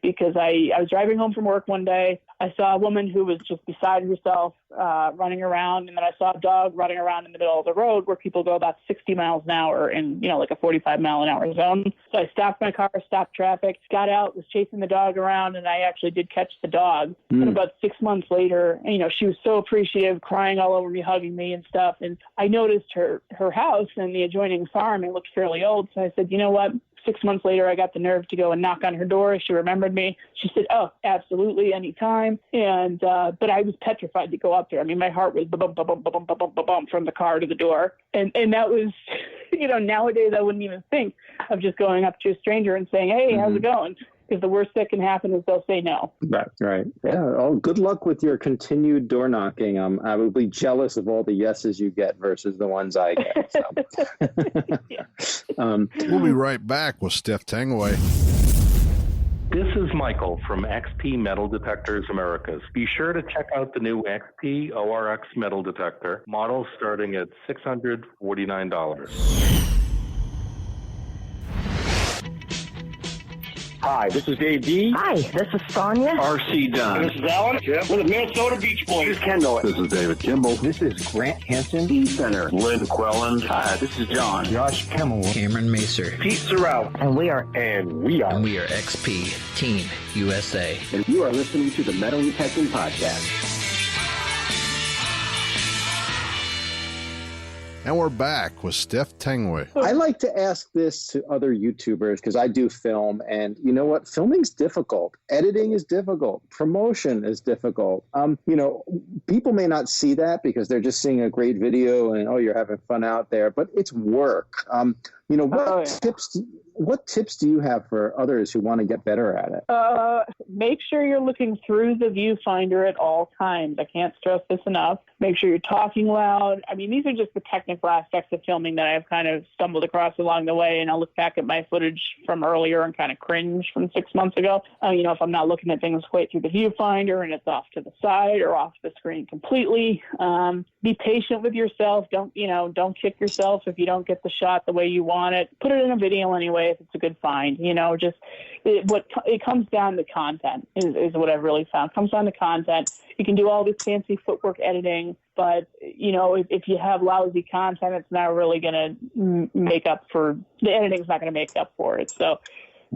Because I was driving home from work one day. I saw a woman who was just beside herself running around. And then I saw a dog running around in the middle of the road where people go about 60 miles an hour in, like a 45 mile an hour zone. So I stopped my car, stopped traffic, got out, was chasing the dog around, and I actually did catch the dog. And about 6 months later, she was so appreciative, crying all over me, hugging me and stuff. And I noticed her house and the adjoining farm. It looked fairly old. So I said, you know what? 6 months later, I got the nerve to go and knock on her door. She remembered me. She said, oh, absolutely, anytime. And but I was petrified to go up there. I mean, my heart was bum, bum, bum, bum, bum, bum, bum, bum, from the car to the door. And that was, nowadays I wouldn't even think of just going up to a stranger and saying, hey, how's it going? Because the worst that can happen is they'll say no. Right. Yeah. Oh, good luck with your continued door knocking. I would be jealous of all the yeses you get versus the ones I get. So. We'll be right back with Stef Tanguay. This is Michael from XP Metal Detectors Americas. Be sure to check out the new XP ORX metal detector, models starting at $649. Hi, this is Dave D. Hi, this is Sonia. RC Dunn. This is Alan. With the Minnesota Beach Boys. This is Kendall. This is David Kimball. This is Grant Hansen. Steve Center. Lynn Quellen. Hi, this is John. Josh Kimmel. Cameron Macer. Pete Sorrell. And we are XP Team USA. And you are listening to the Metal Detecting Podcast. And we're back with Stef Tanguay. I like to ask this to other YouTubers because I do film, and you know what? Filming's difficult. Editing is difficult. Promotion is difficult. People may not see that because they're just seeing a great video and, oh, you're having fun out there, but it's work. What tips do you have for others who want to get better at it? Make sure you're looking through the viewfinder at all times. I can't stress this enough. Make sure you're talking loud. I mean, these are just the technical aspects of filming that I've kind of stumbled across along the way, and I'll look back at my footage from earlier and kind of cringe from 6 months ago. If I'm not looking at things quite through the viewfinder and it's off to the side or off the screen completely. Be patient with yourself. Don't kick yourself if you don't get the shot the way you want it. Put it in a video anyway if it's a good find. It comes down to content is what I've really found. It comes down to content. You can do all this fancy footwork editing, but if you have lousy content, it's not really going to make up for the editing's not going to make up for it. So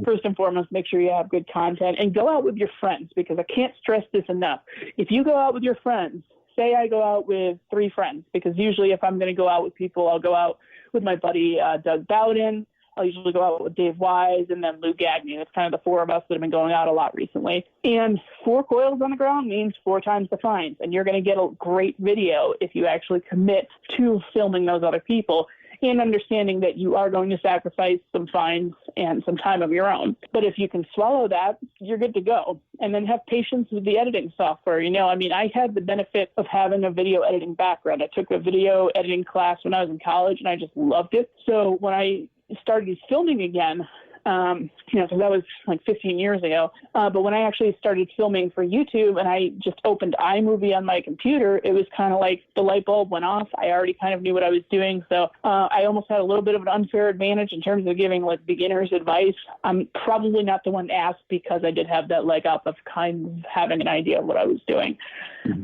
first and foremost, make sure you have good content and go out with your friends, because I can't stress this enough. If you go out with your friends, say I go out with 3 friends, because usually if I'm going to go out with people, I'll go out with my buddy Doug Bowden. I'll usually go out with Dave Wise and then Lou Gagne. That's kind of the 4 of us that have been going out a lot recently. And 4 coils on the ground means 4 times the fines. And you're going to get a great video if you actually commit to filming those other people and understanding that you are going to sacrifice some fines and some time of your own. But if you can swallow that, you're good to go. And then have patience with the editing software. I had the benefit of having a video editing background. I took a video editing class when I was in college, and I just loved it. So when I started filming again, because that was like 15 years ago. But when I actually started filming for YouTube and I just opened iMovie on my computer, it was kind of like the light bulb went off. I already kind of knew what I was doing. So I almost had a little bit of an unfair advantage in terms of giving like beginners advice. I'm probably not the one to ask because I did have that leg up of kind of having an idea of what I was doing.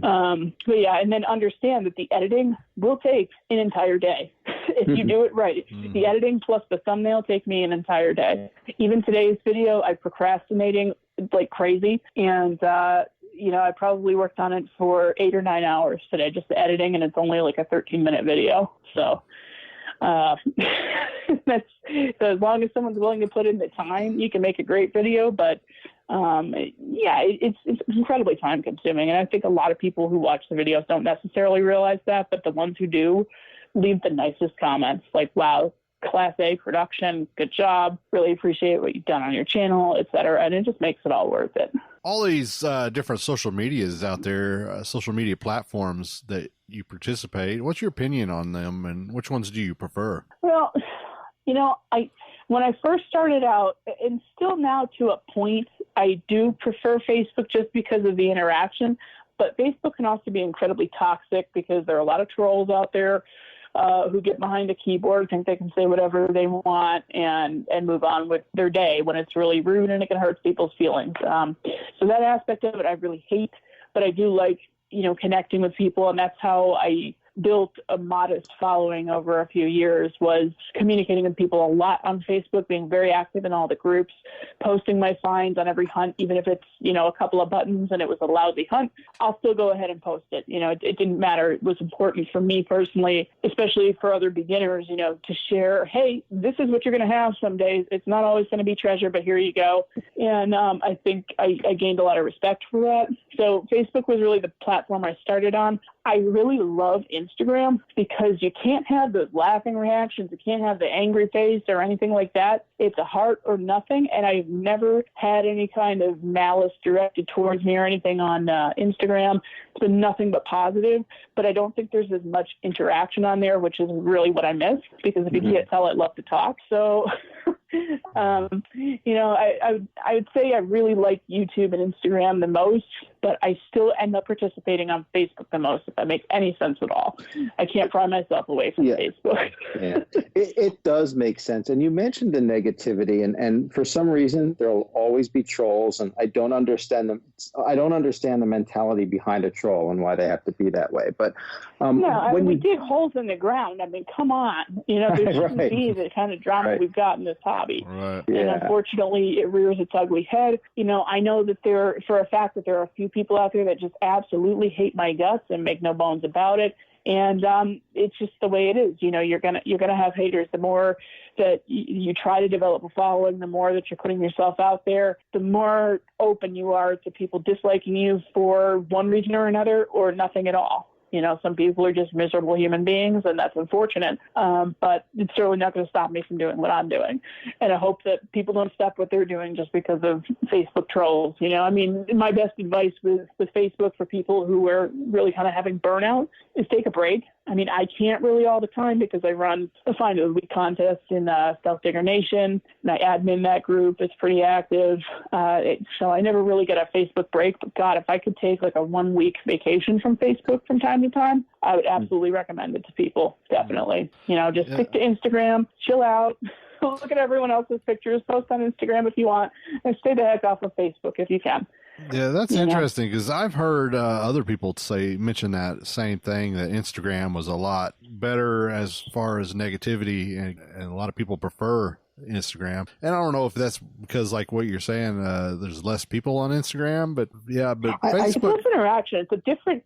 But yeah, and then understand that the editing will take an entire day. If you do it right, the editing plus the thumbnail take me an entire day. Even today's video, I'm procrastinating like crazy. And, I probably worked on it for 8 or 9 hours today, just the editing, and it's only like a 13-minute video. So That's so as long as someone's willing to put in the time, you can make a great video. But it's incredibly time consuming. And I think a lot of people who watch the videos don't necessarily realize that, but the ones who do leave the nicest comments like, wow, Class A production, good job, really appreciate what you've done on your channel, etc. And it just makes it all worth it. All these different social medias out there, social media platforms that you participate, what's your opinion on them and which ones do you prefer? Well, when I first started out, and still now to a point, I do prefer Facebook just because of the interaction, but Facebook can also be incredibly toxic because there are a lot of trolls out there who get behind a keyboard, think they can say whatever they want and move on with their day when it's really rude and it can hurt people's feelings. So that aspect of it I really hate, but I do like, connecting with people, and that's how I built a modest following over a few years, was communicating with people a lot on Facebook, being very active in all the groups, posting my finds on every hunt, even if it's, a couple of buttons and it was a lousy hunt, I'll still go ahead and post it. It didn't matter. It was important for me personally, especially for other beginners, to share, hey, this is what you're going to have some days. It's not always going to be treasure, but here you go. And I think I gained a lot of respect for that. So Facebook was really the platform I started on. I really love Instagram because you can't have those laughing reactions. You can't have the angry face or anything like that. It's a heart or nothing. And I've never had any kind of malice directed towards me or anything on Instagram. It's been nothing but positive. But I don't think there's as much interaction on there, which is really what I miss, because if you can't tell, I love to talk. So, I would say I really like YouTube and Instagram the most, but I still end up participating on Facebook the most, if that makes any sense at all. I can't pry myself away from Facebook. Yeah, it does make sense. And you mentioned the negativity, and for some reason there will always be trolls, and I don't understand them. I don't understand the mentality behind a troll and why they have to be that way. But we dig holes in the ground. I mean, come on, there shouldn't be the kind of drama we've got in this hobby. Right. And unfortunately, it rears its ugly head. I know that for a fact that there are a few people out there that just absolutely hate my guts and make no bones about it. And it's just the way it is. You're gonna have haters. The more that you try to develop a following, the more that you're putting yourself out there, the more open you are to people disliking you for one reason or another, or nothing at all. Some people are just miserable human beings, and that's unfortunate. But it's certainly not going to stop me from doing what I'm doing. And I hope that people don't stop what they're doing just because of Facebook trolls. My best advice with Facebook for people who are really kind of having burnout is take a break. I can't really all the time because I run a Find of the Week contest in Stealth Digger Nation, and I admin that group. It's pretty active. So I never really get a Facebook break. But God, if I could take like a 1 week vacation from Facebook from time to time, I would absolutely recommend it to people. Definitely. Stick to Instagram, chill out. Look at everyone else's pictures, post on Instagram if you want, and stay the heck off of Facebook if you can. Yeah, that's interesting because I've heard other people mention that same thing, that Instagram was a lot better as far as negativity, and a lot of people prefer Instagram. And I don't know if that's because, like what you're saying, there's less people on Instagram, but Facebook. It's less interaction. It's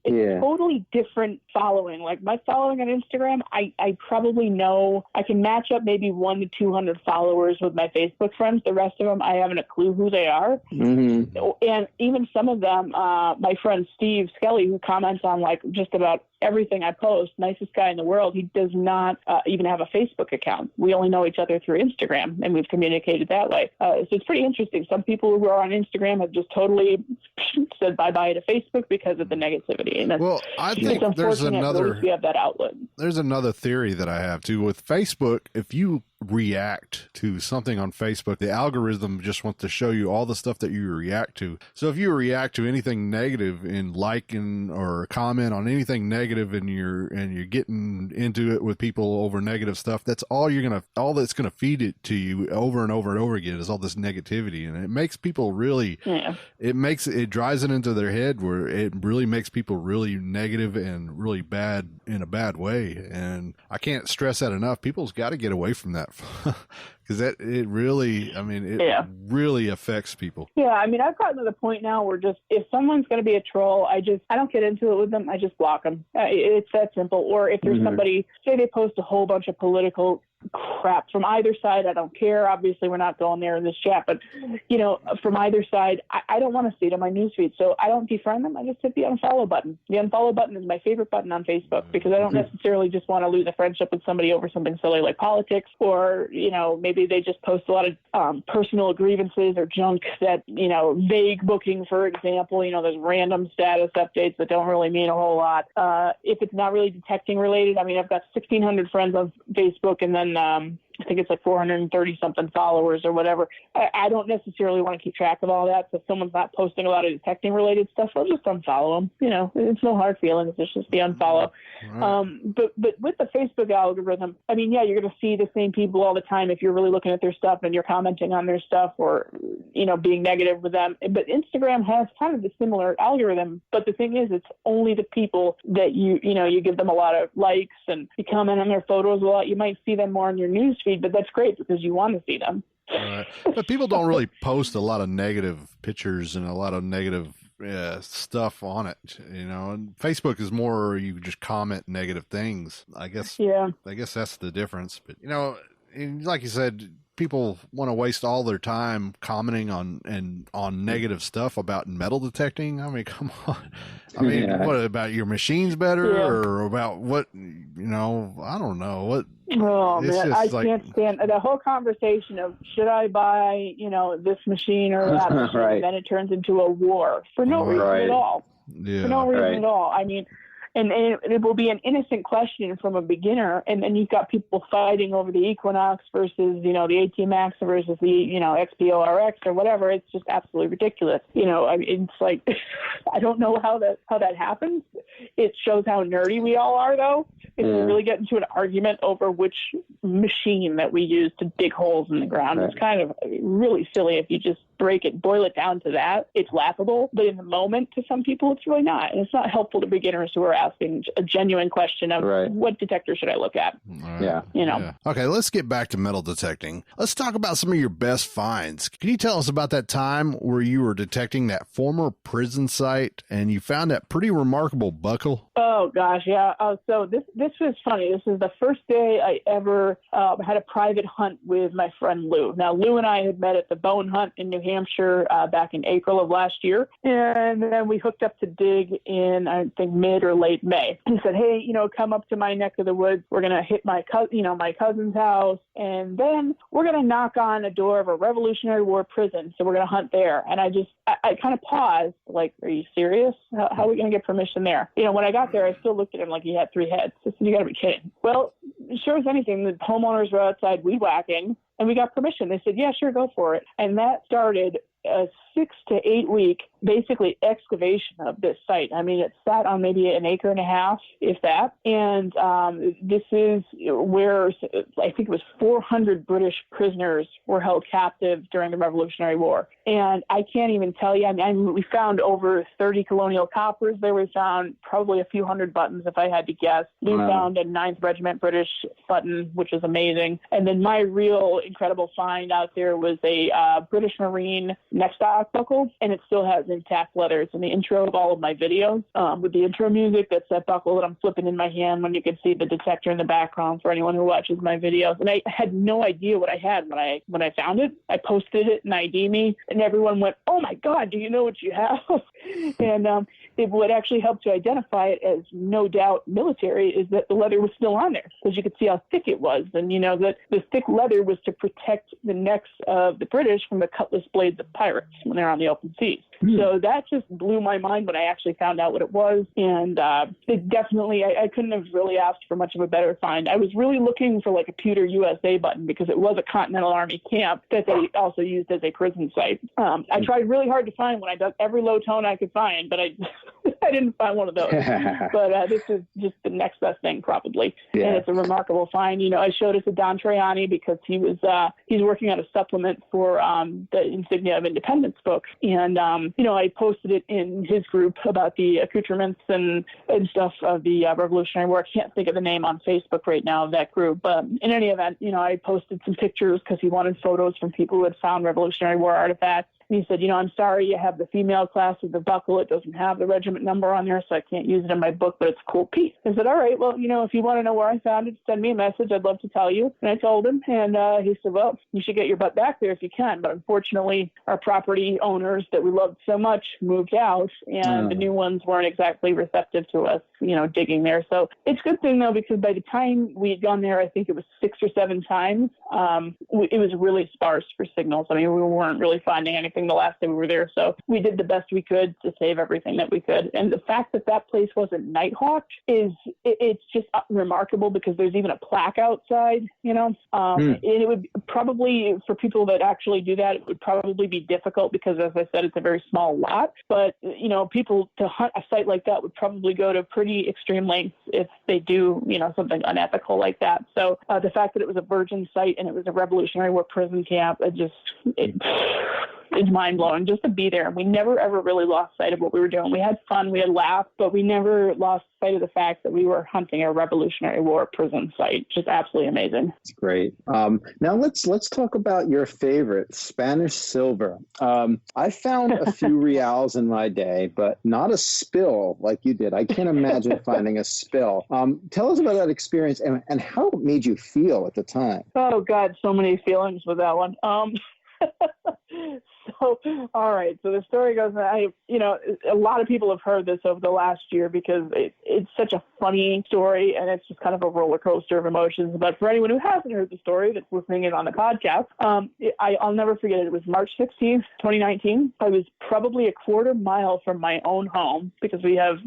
a totally different following. Like my following on Instagram, I probably know I can match up maybe 100 to 200 followers with my Facebook friends. The rest of them, I haven't a clue who they are. Mm-hmm. And even some of them, my friend Steve Skelly, who comments on like just about everything I post, nicest guy in the world, he does not even have a Facebook account. We only know each other through Instagram, and we've communicated that way. So it's pretty interesting. Some people who are on Instagram have just totally said bye-bye to Facebook because of the negativity. And I think there's another, you have that outlet. There's another theory that I have too with Facebook. If you react to something on Facebook, the algorithm just wants to show you all the stuff that you react to. So if you react to anything negative in liking or comment on anything negative and you're getting into it with people over negative stuff, that's all that's gonna feed it to you over and over and over again is all this negativity. And it makes people really it drives it into their head where it really makes people really negative and really bad in a bad way. And I can't stress that enough. People's got to get away from that that because it really, I mean, it really affects people. Yeah, I mean, I've gotten to the point now where just if someone's going to be a troll, I don't get into it with them. I just block them. It's that simple. Or if there's somebody, say they post a whole bunch of political crap from either side, I don't care. Obviously, we're not going there in this chat, but from either side, I don't want to see it on my newsfeed, so I don't defriend them. I just hit the unfollow button. The unfollow button is my favorite button on Facebook because I don't necessarily just want to lose a friendship with somebody over something silly like politics, or maybe they just post a lot of personal grievances or junk that vague booking, for example. There's random status updates that don't really mean a whole lot. If it's not really detecting related, I mean, I've got 1,600 friends on Facebook, and then I think it's like 430 something followers or whatever. I don't necessarily want to keep track of all that. So if someone's not posting a lot of detecting related stuff, I'll just unfollow them. It's no hard feelings. It's just the unfollow. Right. But with the Facebook algorithm, I mean, yeah, you're going to see the same people all the time if you're really looking at their stuff and you're commenting on their stuff or, being negative with them. But Instagram has kind of the similar algorithm. But the thing is, it's only the people that you give them a lot of likes and you comment on their photos a lot. You might see them more on your news feed, but that's great because you want to see them. Right. But people don't really post a lot of negative pictures and a lot of negative stuff on it, and Facebook is more you just comment negative things. I guess that's the difference. But and like you said, people want to waste all their time commenting on negative stuff about metal detecting. I mean, come on. I mean, what about your machine's better or about what, I don't know what. Oh man, I can't stand the whole conversation of should I buy, this machine or that machine, and then it turns into a war for no reason at all. Yeah. For no reason at all. I mean, and it will be an innocent question from a beginner, and then you've got people fighting over the Equinox versus, the AT Max versus the, XPORX or whatever. It's just absolutely ridiculous. I mean, it's like, I don't know how that happens. It shows how nerdy we all are, though. If we really get into an argument over which machine that we use to dig holes in the ground, it's kind of really silly if you just boil it down to that. It's laughable, but in the moment, to some people, it's really not. And it's not helpful to beginners who are asking a genuine question of what detector should I look at? Right. Yeah. Okay, let's get back to metal detecting. Let's talk about some of your best finds. Can you tell us about that time where you were detecting that former prison site and you found that pretty remarkable buckle? Oh, gosh, yeah. So this was funny. This is the first day I ever had a private hunt with my friend Lou. Now, Lou and I had met at the Bone Hunt in New Hampshire back in April of last year. And then we hooked up to dig in, I think, mid or late May. He said, hey, come up to my neck of the woods. We're going to hit my cousin's house. And then we're going to knock on a door of a Revolutionary War prison. So we're going to hunt there. And I kind of paused, like, are you serious? How are we going to get permission there? When I got there, I still looked at him like he had 3 heads. I said, you got to be kidding. Well, sure as anything, the homeowners were outside weed whacking, and we got permission. They said, yeah, sure, go for it. And that started a 6 to 8 week, basically, excavation of this site. I mean, it sat on maybe an acre and a half, if that. And this is where I think it was 400 British prisoners were held captive during the Revolutionary War. And I can't even tell you. I mean, we found over 30 colonial coppers there. We found probably a few hundred buttons, if I had to guess. We found a 9th Regiment British button, which is amazing. And then my real incredible find out there was a British Marine neck stock buckle, and it still has intact leather. It's in the intro of all of my videos with the intro music. That's that buckle that I'm flipping in my hand when you can see the detector in the background for anyone who watches my videos. And I had no idea what I had when I found it. I posted it in ID Me, and everyone went, oh my God, do you know what you have? And what actually helped to identify it as no doubt military is that the leather was still on there because you could see how thick it was. And, that the thick leather was to protect the necks of the British from the cutlass blades of pirates when they're on the open seas. So that just blew my mind when I actually found out what it was. And it definitely, I couldn't have really asked for much of a better find. I was really looking for like a Pewter USA button because it was a Continental Army camp that they also used as a prison site. I tried really hard to find when I dug every low tone I could find, but I I didn't find one of those. But this is just the next best thing, probably. Yeah. And it's a remarkable find. I showed it to Don Traiani because he's working on a supplement for the Insignia of Independence book. And, I posted it in his group about the accoutrements and stuff of the Revolutionary War. I can't think of the name on Facebook right now of that group. But in any event, I posted some pictures because he wanted photos from people who had found Revolutionary War artifacts. And he said, I'm sorry, you have the female class of the buckle. It doesn't have the regiment number on there, so I can't use it in my book, but it's a cool piece. I said, all right, well, if you want to know where I found it, send me a message. I'd love to tell you. And I told him, and he said, well, you should get your butt back there if you can. But unfortunately, our property owners that we loved so much moved out, and the new ones weren't exactly receptive to us, digging there. So it's a good thing, though, because by the time we had gone there, I think it was 6 or 7 times, it was really sparse for signals. I mean, we weren't really finding anything the last day we were there. So we did the best we could to save everything that we could. And the fact that place wasn't nighthawked it's just remarkable because there's even a plaque outside, And it would probably, for people that actually do that, it would probably be difficult because, as I said, it's a very small lot. But, people to hunt a site like that would probably go to pretty extreme lengths if they do, something unethical like that. So the fact that it was a virgin site and it was a Revolutionary War prison camp, it's mind-blowing just to be there. We never, ever really lost sight of what we were doing. We had fun, we had laughs, but we never lost sight of the fact that we were hunting a Revolutionary War prison site. Just absolutely amazing. It's great. Now let's talk about your favorite, Spanish silver. I found a few reals in my day, but not a spill like you did. I can't imagine finding a spill. Tell us about that experience and how it made you feel at the time. Oh, God, so many feelings with that one. So, all right. So the story goes, a lot of people have heard this over the last year because it's such a funny story and it's just kind of a roller coaster of emotions. But for anyone who hasn't heard the story that's listening in on the podcast, I'll never forget it. It was March 16th, 2019. I was probably a quarter mile from my own home because we have,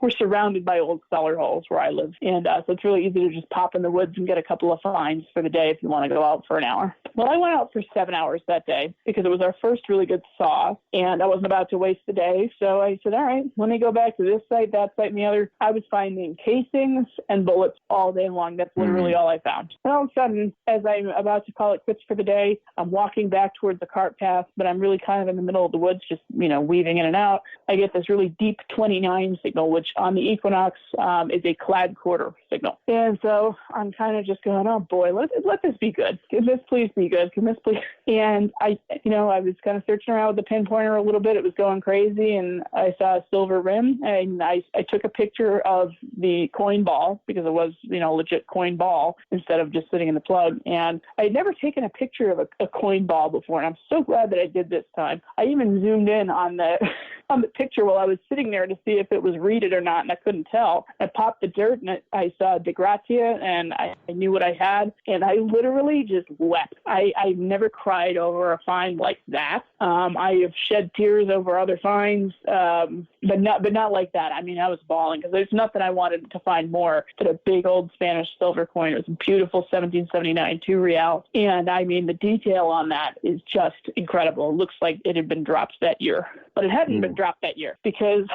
we're surrounded by old cellar holes where I live. And so it's really easy to just pop in the woods and get a couple of finds for the day if you want to go out for an hour. Well, I went out for 7 hours that day because it was our first really good thaw, and I wasn't about to waste the day. So I said, all right, let me go back to this site, that site, and the other. I was finding casings and bullets all day long. That's literally all I found. And all of a sudden, as I'm about to call it quits for the day, I'm walking back towards the cart path, but I'm really kind of in the middle of the woods, just, weaving in and out. I get this really deep 29 signal, which on the Equinox is a clad quarter signal. And so I'm kind of just going, oh boy, let this be good. Can this please be good? Can this please? And I was kind of searching around with the pinpointer a little bit. It was going crazy, and I saw a silver rim, and I took a picture of the coin ball because it was, legit coin ball instead of just sitting in the plug. And I had never taken a picture of a coin ball before, and I'm so glad that I did this time. I even zoomed in on the picture while I was sitting there to see if it was reeded or not, and I couldn't tell. I popped the dirt, and I saw De Gratia, and I knew what I had, and I literally just wept. I've never cried over a find like that. I have shed tears over other finds, but not like that. I mean, I was bawling because there's nothing I wanted to find more than a big old Spanish silver coin. It was a beautiful 1779 2 real. And I mean, the detail on that is just incredible. It looks like it had been dropped that year, but it hadn't been dropped that year because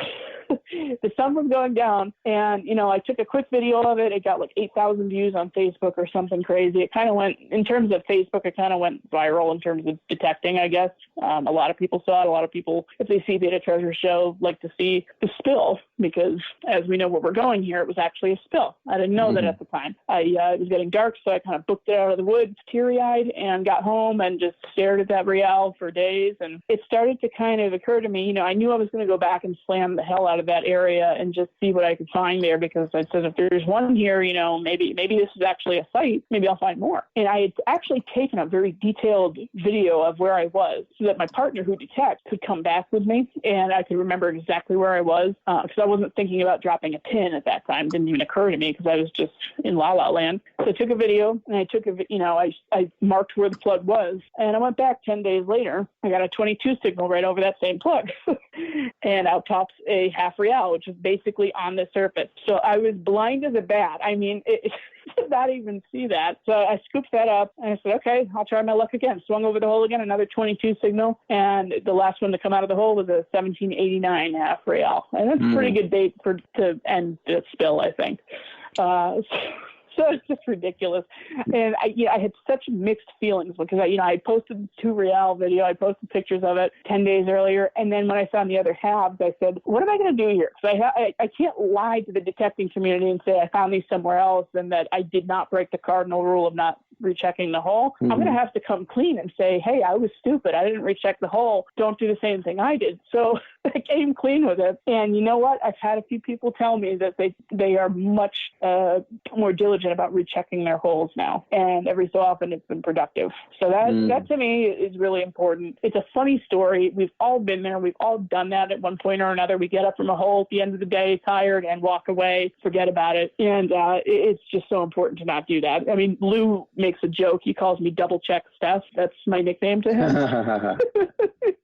the sun was going down, and I took a quick video of it. It got like 8,000 views on Facebook or something crazy. It kind of went, in terms of Facebook, it kind of went viral in terms of detecting, I guess. A lot of people saw it. A lot of people, if they see Beta Treasure Show, like to see the spill because, as we know where we're going here, it was actually a spill. I didn't know that at the time. It was getting dark, so I kind of booked it out of the woods, teary-eyed, and got home and just stared at that real for days. And it started to kind of occur to me, I knew I was going to go back and slam the hell out of that area and just see what I could find there, because I said, if there's one here, maybe this is actually a site. Maybe I'll find more. And I had actually taken a very detailed video of where I was so that my partner who detects could come back with me and I could remember exactly where I was, because I wasn't thinking about dropping a pin at that time. It didn't even occur to me because I was just in La La Land. So I took a video and I marked where the plug was, and I went back 10 days later. I got a 22 signal right over that same plug and out pops a half real. real, which is basically on the surface. So I was blind as a bat. I mean, it did not even see that. So I scooped that up and I said, okay, I'll try my luck again. Swung over the hole again, another 22 signal. And the last one to come out of the hole was a 1789 half real. And that's a pretty good bait to end the spill, I think. So it's just ridiculous. And I had such mixed feelings because I posted the 2 real video. I posted pictures of it 10 days earlier. And then when I found the other halves, I said, what am I going to do here? Because I can't lie to the detecting community and say I found these somewhere else and that I did not break the cardinal rule of not rechecking the hole. I'm going to have to come clean and say, hey, I was stupid. I didn't recheck the hole. Don't do the same thing I did. So I came clean with it. And you know what? I've had a few people tell me that they are much more diligent about rechecking their holes now. And every so often it's been productive. So that to me is really important. It's a funny story. We've all been there. We've all done that at one point or another. We get up from a hole at the end of the day, tired, and walk away, forget about it. And it's just so important to not do that. I mean, Lou makes a joke. He calls me Double Check Stef. That's my nickname to him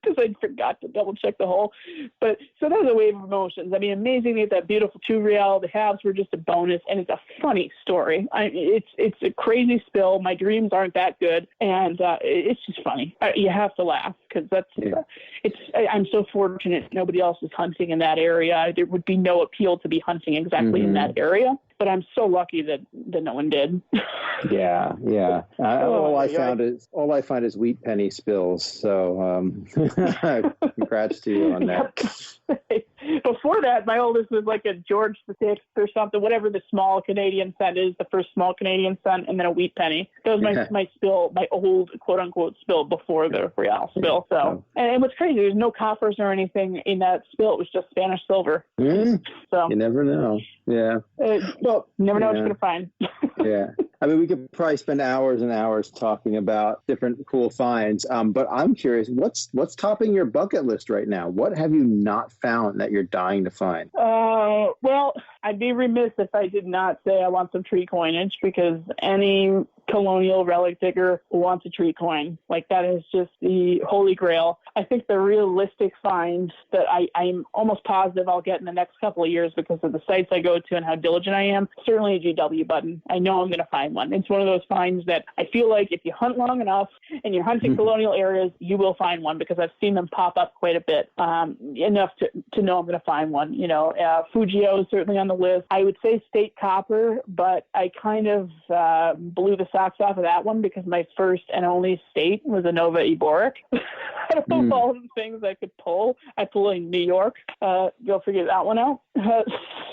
because I forgot to double check the hole. But so that was a wave of emotions. I mean, amazing that beautiful 2 real. The halves were just a bonus, and it's a funny story. It's a crazy spill. My dreams aren't that good, and it's just funny. You have to laugh because I'm so fortunate nobody else is hunting in that area. There would be no appeal to be hunting exactly in that area. But I'm so lucky that no one did. Yeah. All I find is wheat penny spills. So congrats to you on that. Before that, my oldest was like a George VI or something, whatever the small Canadian cent is, the first small Canadian cent, and then a wheat penny. That was my spill, my old quote unquote spill before the real spill. So, and what's crazy, there's no coppers or anything in that spill. It was just Spanish silver. So you never know. Yeah. Well, never know what you're going to find. Yeah. I mean, we could probably spend hours and hours talking about different cool finds. But I'm curious, what's topping your bucket list right now? What have you not found that you're dying to find? Well, I'd be remiss if I did not say I want some tree coinage, because any colonial relic digger wants a tree coin. Like, that is just the holy grail. I think the realistic find that I'm almost positive I'll get in the next couple of years because of the sites I go to and how diligent I am, certainly a GW button. I know I'm going to find one. It's one of those finds that I feel like if you hunt long enough and you're hunting colonial areas, you will find one, because I've seen them pop up quite a bit, enough to know I'm going to find one. Fujio is certainly on the list. I would say state copper, but I kind of blew the socks off of that one because my first and only state was a Nova Eboric. Out of all the things I could pull, I pulled in New York. Go figure that one out.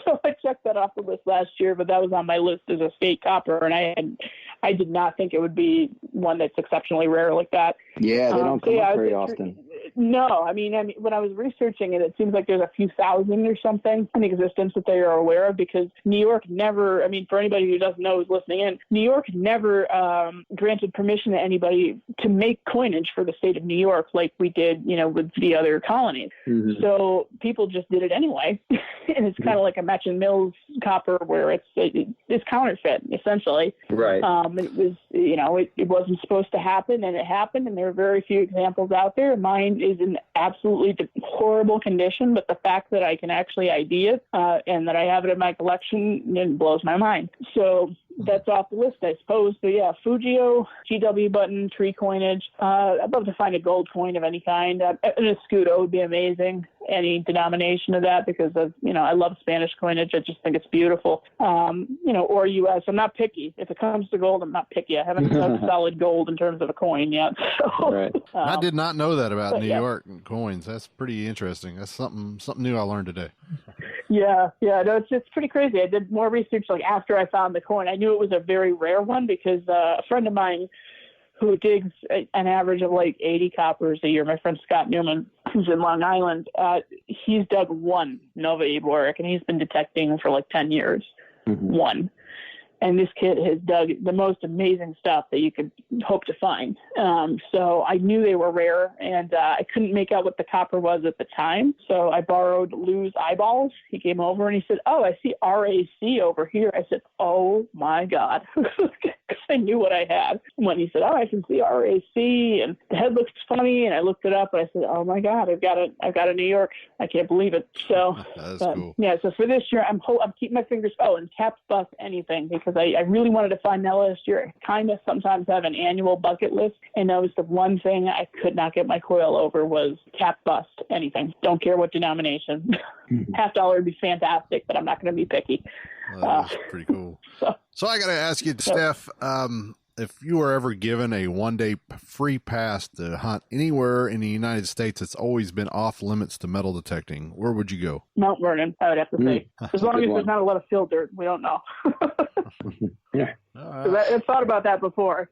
So I checked that off the list last year, but that was on my list as a state copper, and I did not think it would be one that's exceptionally rare like that. Yeah, they don't come up very often. No, I mean, when I was researching it, it seems like there's a few thousand or something in existence that they are aware of, because New York never, I mean, for anybody who doesn't know who's listening in, New York never granted permission to anybody to make coinage for the state of New York like we did, with the other colonies. So people just did it anyway. And it's kind of like a Match and Mills copper where it's counterfeit, essentially. Right. It was, it wasn't supposed to happen, and it happened, and there are very few examples out there. Mine is in absolutely horrible condition, but the fact that I can actually ID it and that I have it in my collection, it blows my mind. So that's off the list, I suppose. So yeah, Fujio, GW button, tree coinage. I'd love to find a gold coin of any kind. An escudo would be amazing. Any denomination of that, because of, I love Spanish coinage. I just think it's beautiful. Or U.S. I'm not picky. If it comes to gold, I'm not picky. I haven't done solid gold in terms of a coin yet. So, right. I did not know that about New York and coins. That's pretty interesting. That's something new I learned today. Yeah. No, it's pretty crazy. I did more research after I found the coin. I knew it was a very rare one because a friend of mine who digs an average of 80 coppers a year, my friend Scott Newman, who's in Long Island, he's dug one Nova Eboric, and he's been detecting for 10 years. One. And this kid has dug the most amazing stuff that you could hope to find. So I knew they were rare, and I couldn't make out what the copper was at the time. So I borrowed Lou's eyeballs. He came over and he said, "Oh, I see RAC over here." I said, "Oh my God." I knew what I had. When he said, "Oh, I can see RAC and the head looks funny," and I looked it up and I said, "Oh my God, I've got a New York. I can't believe it." So that's cool. Yeah. So for this year, I'm keeping my fingers. Oh, and caps bust anything, because I really wanted to find that last year. I kind of sometimes have an annual bucket list, and that was the one thing I could not get my coil over was cap bust anything. Don't care what denomination. $50 would be fantastic, but I'm not going to be picky. That's pretty cool. So I got to ask you, Stef, if you were ever given a 1-day free pass to hunt anywhere in the United States that's always been off limits to metal detecting, where would you go? Mount Vernon, I would have to say. As long as there's not a lot of field dirt, we don't know. I've thought about that before.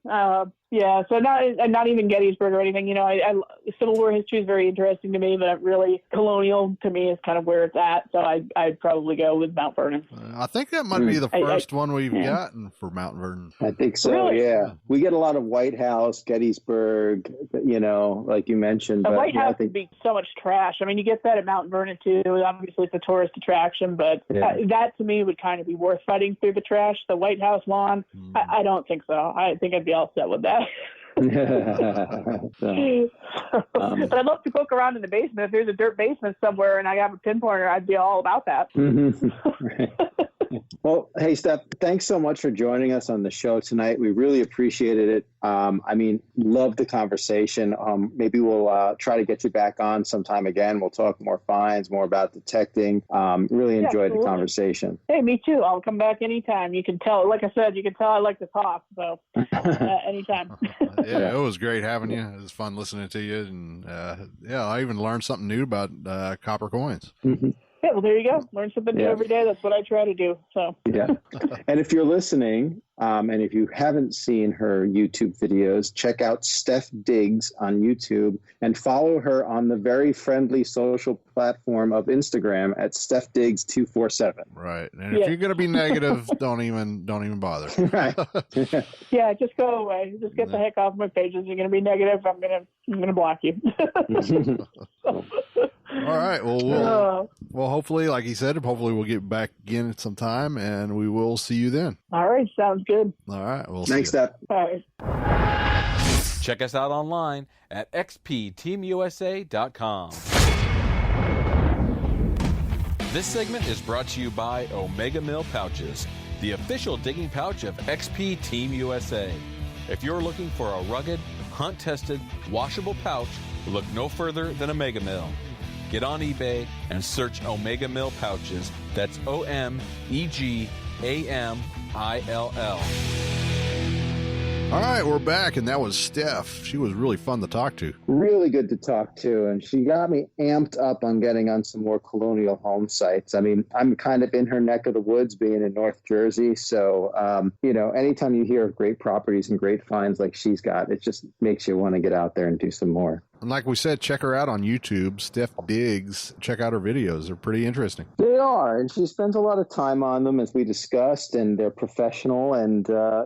Yeah, so not even Gettysburg or anything. You know, Civil War history is very interesting to me, but really colonial to me is kind of where it's at. So I'd probably go with Mount Vernon. I think that might be the first one we've gotten for Mount Vernon. I think so. Really? Yeah, we get a lot of White House, Gettysburg. You know, like you mentioned. The but, White House would be so much trash. I mean, you get that at Mount Vernon too. Obviously, it's a tourist attraction, but that to me would kind of be worth fighting through the trash. The White House lawn, I don't think so. I think I'd be all set with that. But I'd love to poke around in the basement. If there's a dirt basement somewhere and I have a pinpointer, I'd be all about that. Well, hey, Steph, thanks so much for joining us on the show tonight. We really appreciated it. I mean, love the conversation. Maybe we'll try to get you back on sometime again. We'll talk more finds, more about detecting. Really enjoyed the conversation. Hey, me too. I'll come back anytime. You can tell, like I said, you can tell I like to talk. So anytime. Yeah, it was great having you. It was fun listening to you. And I even learned something new about copper coins. Yeah, well, there you go. Learn something new every day. That's what I try to do. So yeah. And if you're listening, and if you haven't seen her YouTube videos, check out Stef Diggs on YouTube and follow her on the very friendly social platform of Instagram at Stef Diggs 247. Right. And if you're going to be negative, don't even bother. Right. Yeah, just go away. Just get the heck off my pages. You're going to be negative. I'm going to block you. All right. Well, hopefully, like he said, we'll get back again at some time, and we will see you then. All right. Sounds good. All right. Well, thanks, Steph. All right. Check us out online at xpteamusa.com. This segment is brought to you by Omega Mill Pouches, the official digging pouch of XP Team USA. If you're looking for a rugged, hunt-tested, washable pouch, look no further than Omega Mill. Get on eBay and search Omega Mill Pouches. That's OMEGAMILL. All right, we're back, and that was Steph. She was really fun to talk to. Really good to talk to, and she got me amped up on getting on some more colonial home sites. I mean, I'm kind of in her neck of the woods being in North Jersey, so, anytime you hear of great properties and great finds like she's got, it just makes you want to get out there and do some more. And like we said, check her out on YouTube, Stef Diggs. Check out her videos. They're pretty interesting. They are, and she spends a lot of time on them, as we discussed, and they're professional, and, I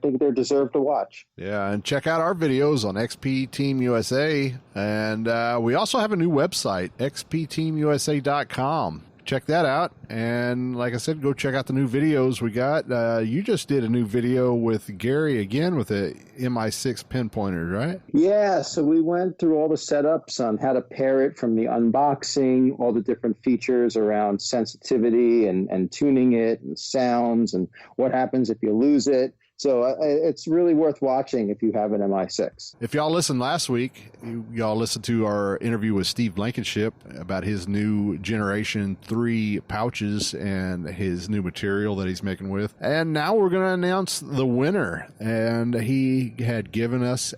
think they're deserved to watch. Yeah, and check out our videos on XP Team USA, and we also have a new website, xpteamusa.com. Check that out, and like I said, go check out the new videos we got. You just did a new video with Gary again with a MI6 pinpointer, right? Yeah, so we went through all the setups on how to pair it from the unboxing, all the different features around sensitivity and tuning it and sounds and what happens if you lose it. So it's really worth watching if you have an MI6. If y'all listened last week, y'all listened to our interview with Steve Blankenship about his new Generation 3 pouches and his new material that he's making with. And now we're going to announce the winner. And he had given us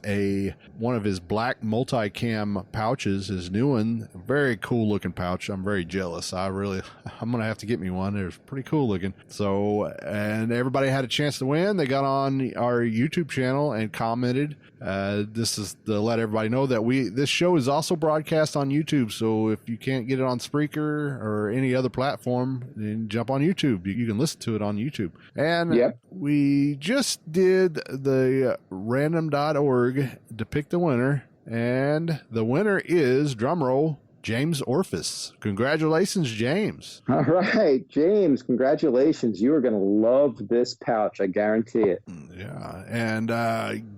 one of his black multicam pouches, his new one. Very cool looking pouch. I'm very jealous. I'm going to have to get me one. They're pretty cool looking. So, and everybody had a chance to win. They got on our YouTube channel and commented. This is to let everybody know that this show is also broadcast on YouTube. So if you can't get it on Spreaker or any other platform, then jump on YouTube. You can listen to it on YouTube. And we just did the random.org to pick the winner. And the winner is, drumroll, James Orphis. Congratulations, James. All right, James, congratulations. You are going to love this pouch. I guarantee it. Yeah. And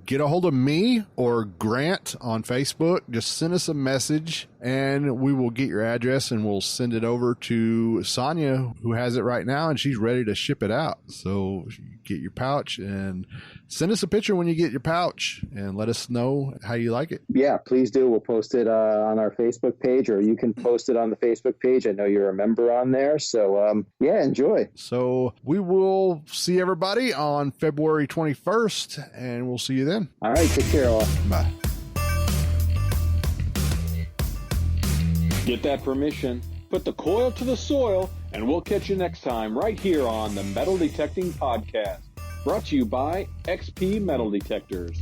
get a hold of me or Grant on Facebook. Just send us a message and we will get your address and we'll send it over to Sonia, who has it right now, and she's ready to ship it out. So get your pouch and send us a picture when you get your pouch and let us know how you like it. Yeah, please do. We'll post it on our Facebook page, or you can post it on the Facebook page. I know you're a member on there. So, enjoy. So we will see everybody on February 21st, and we'll see you then. All right, take care, all. Bye. Get that permission, put the coil to the soil, and we'll catch you next time right here on the Metal Detecting Podcast. Brought to you by XP Metal Detectors.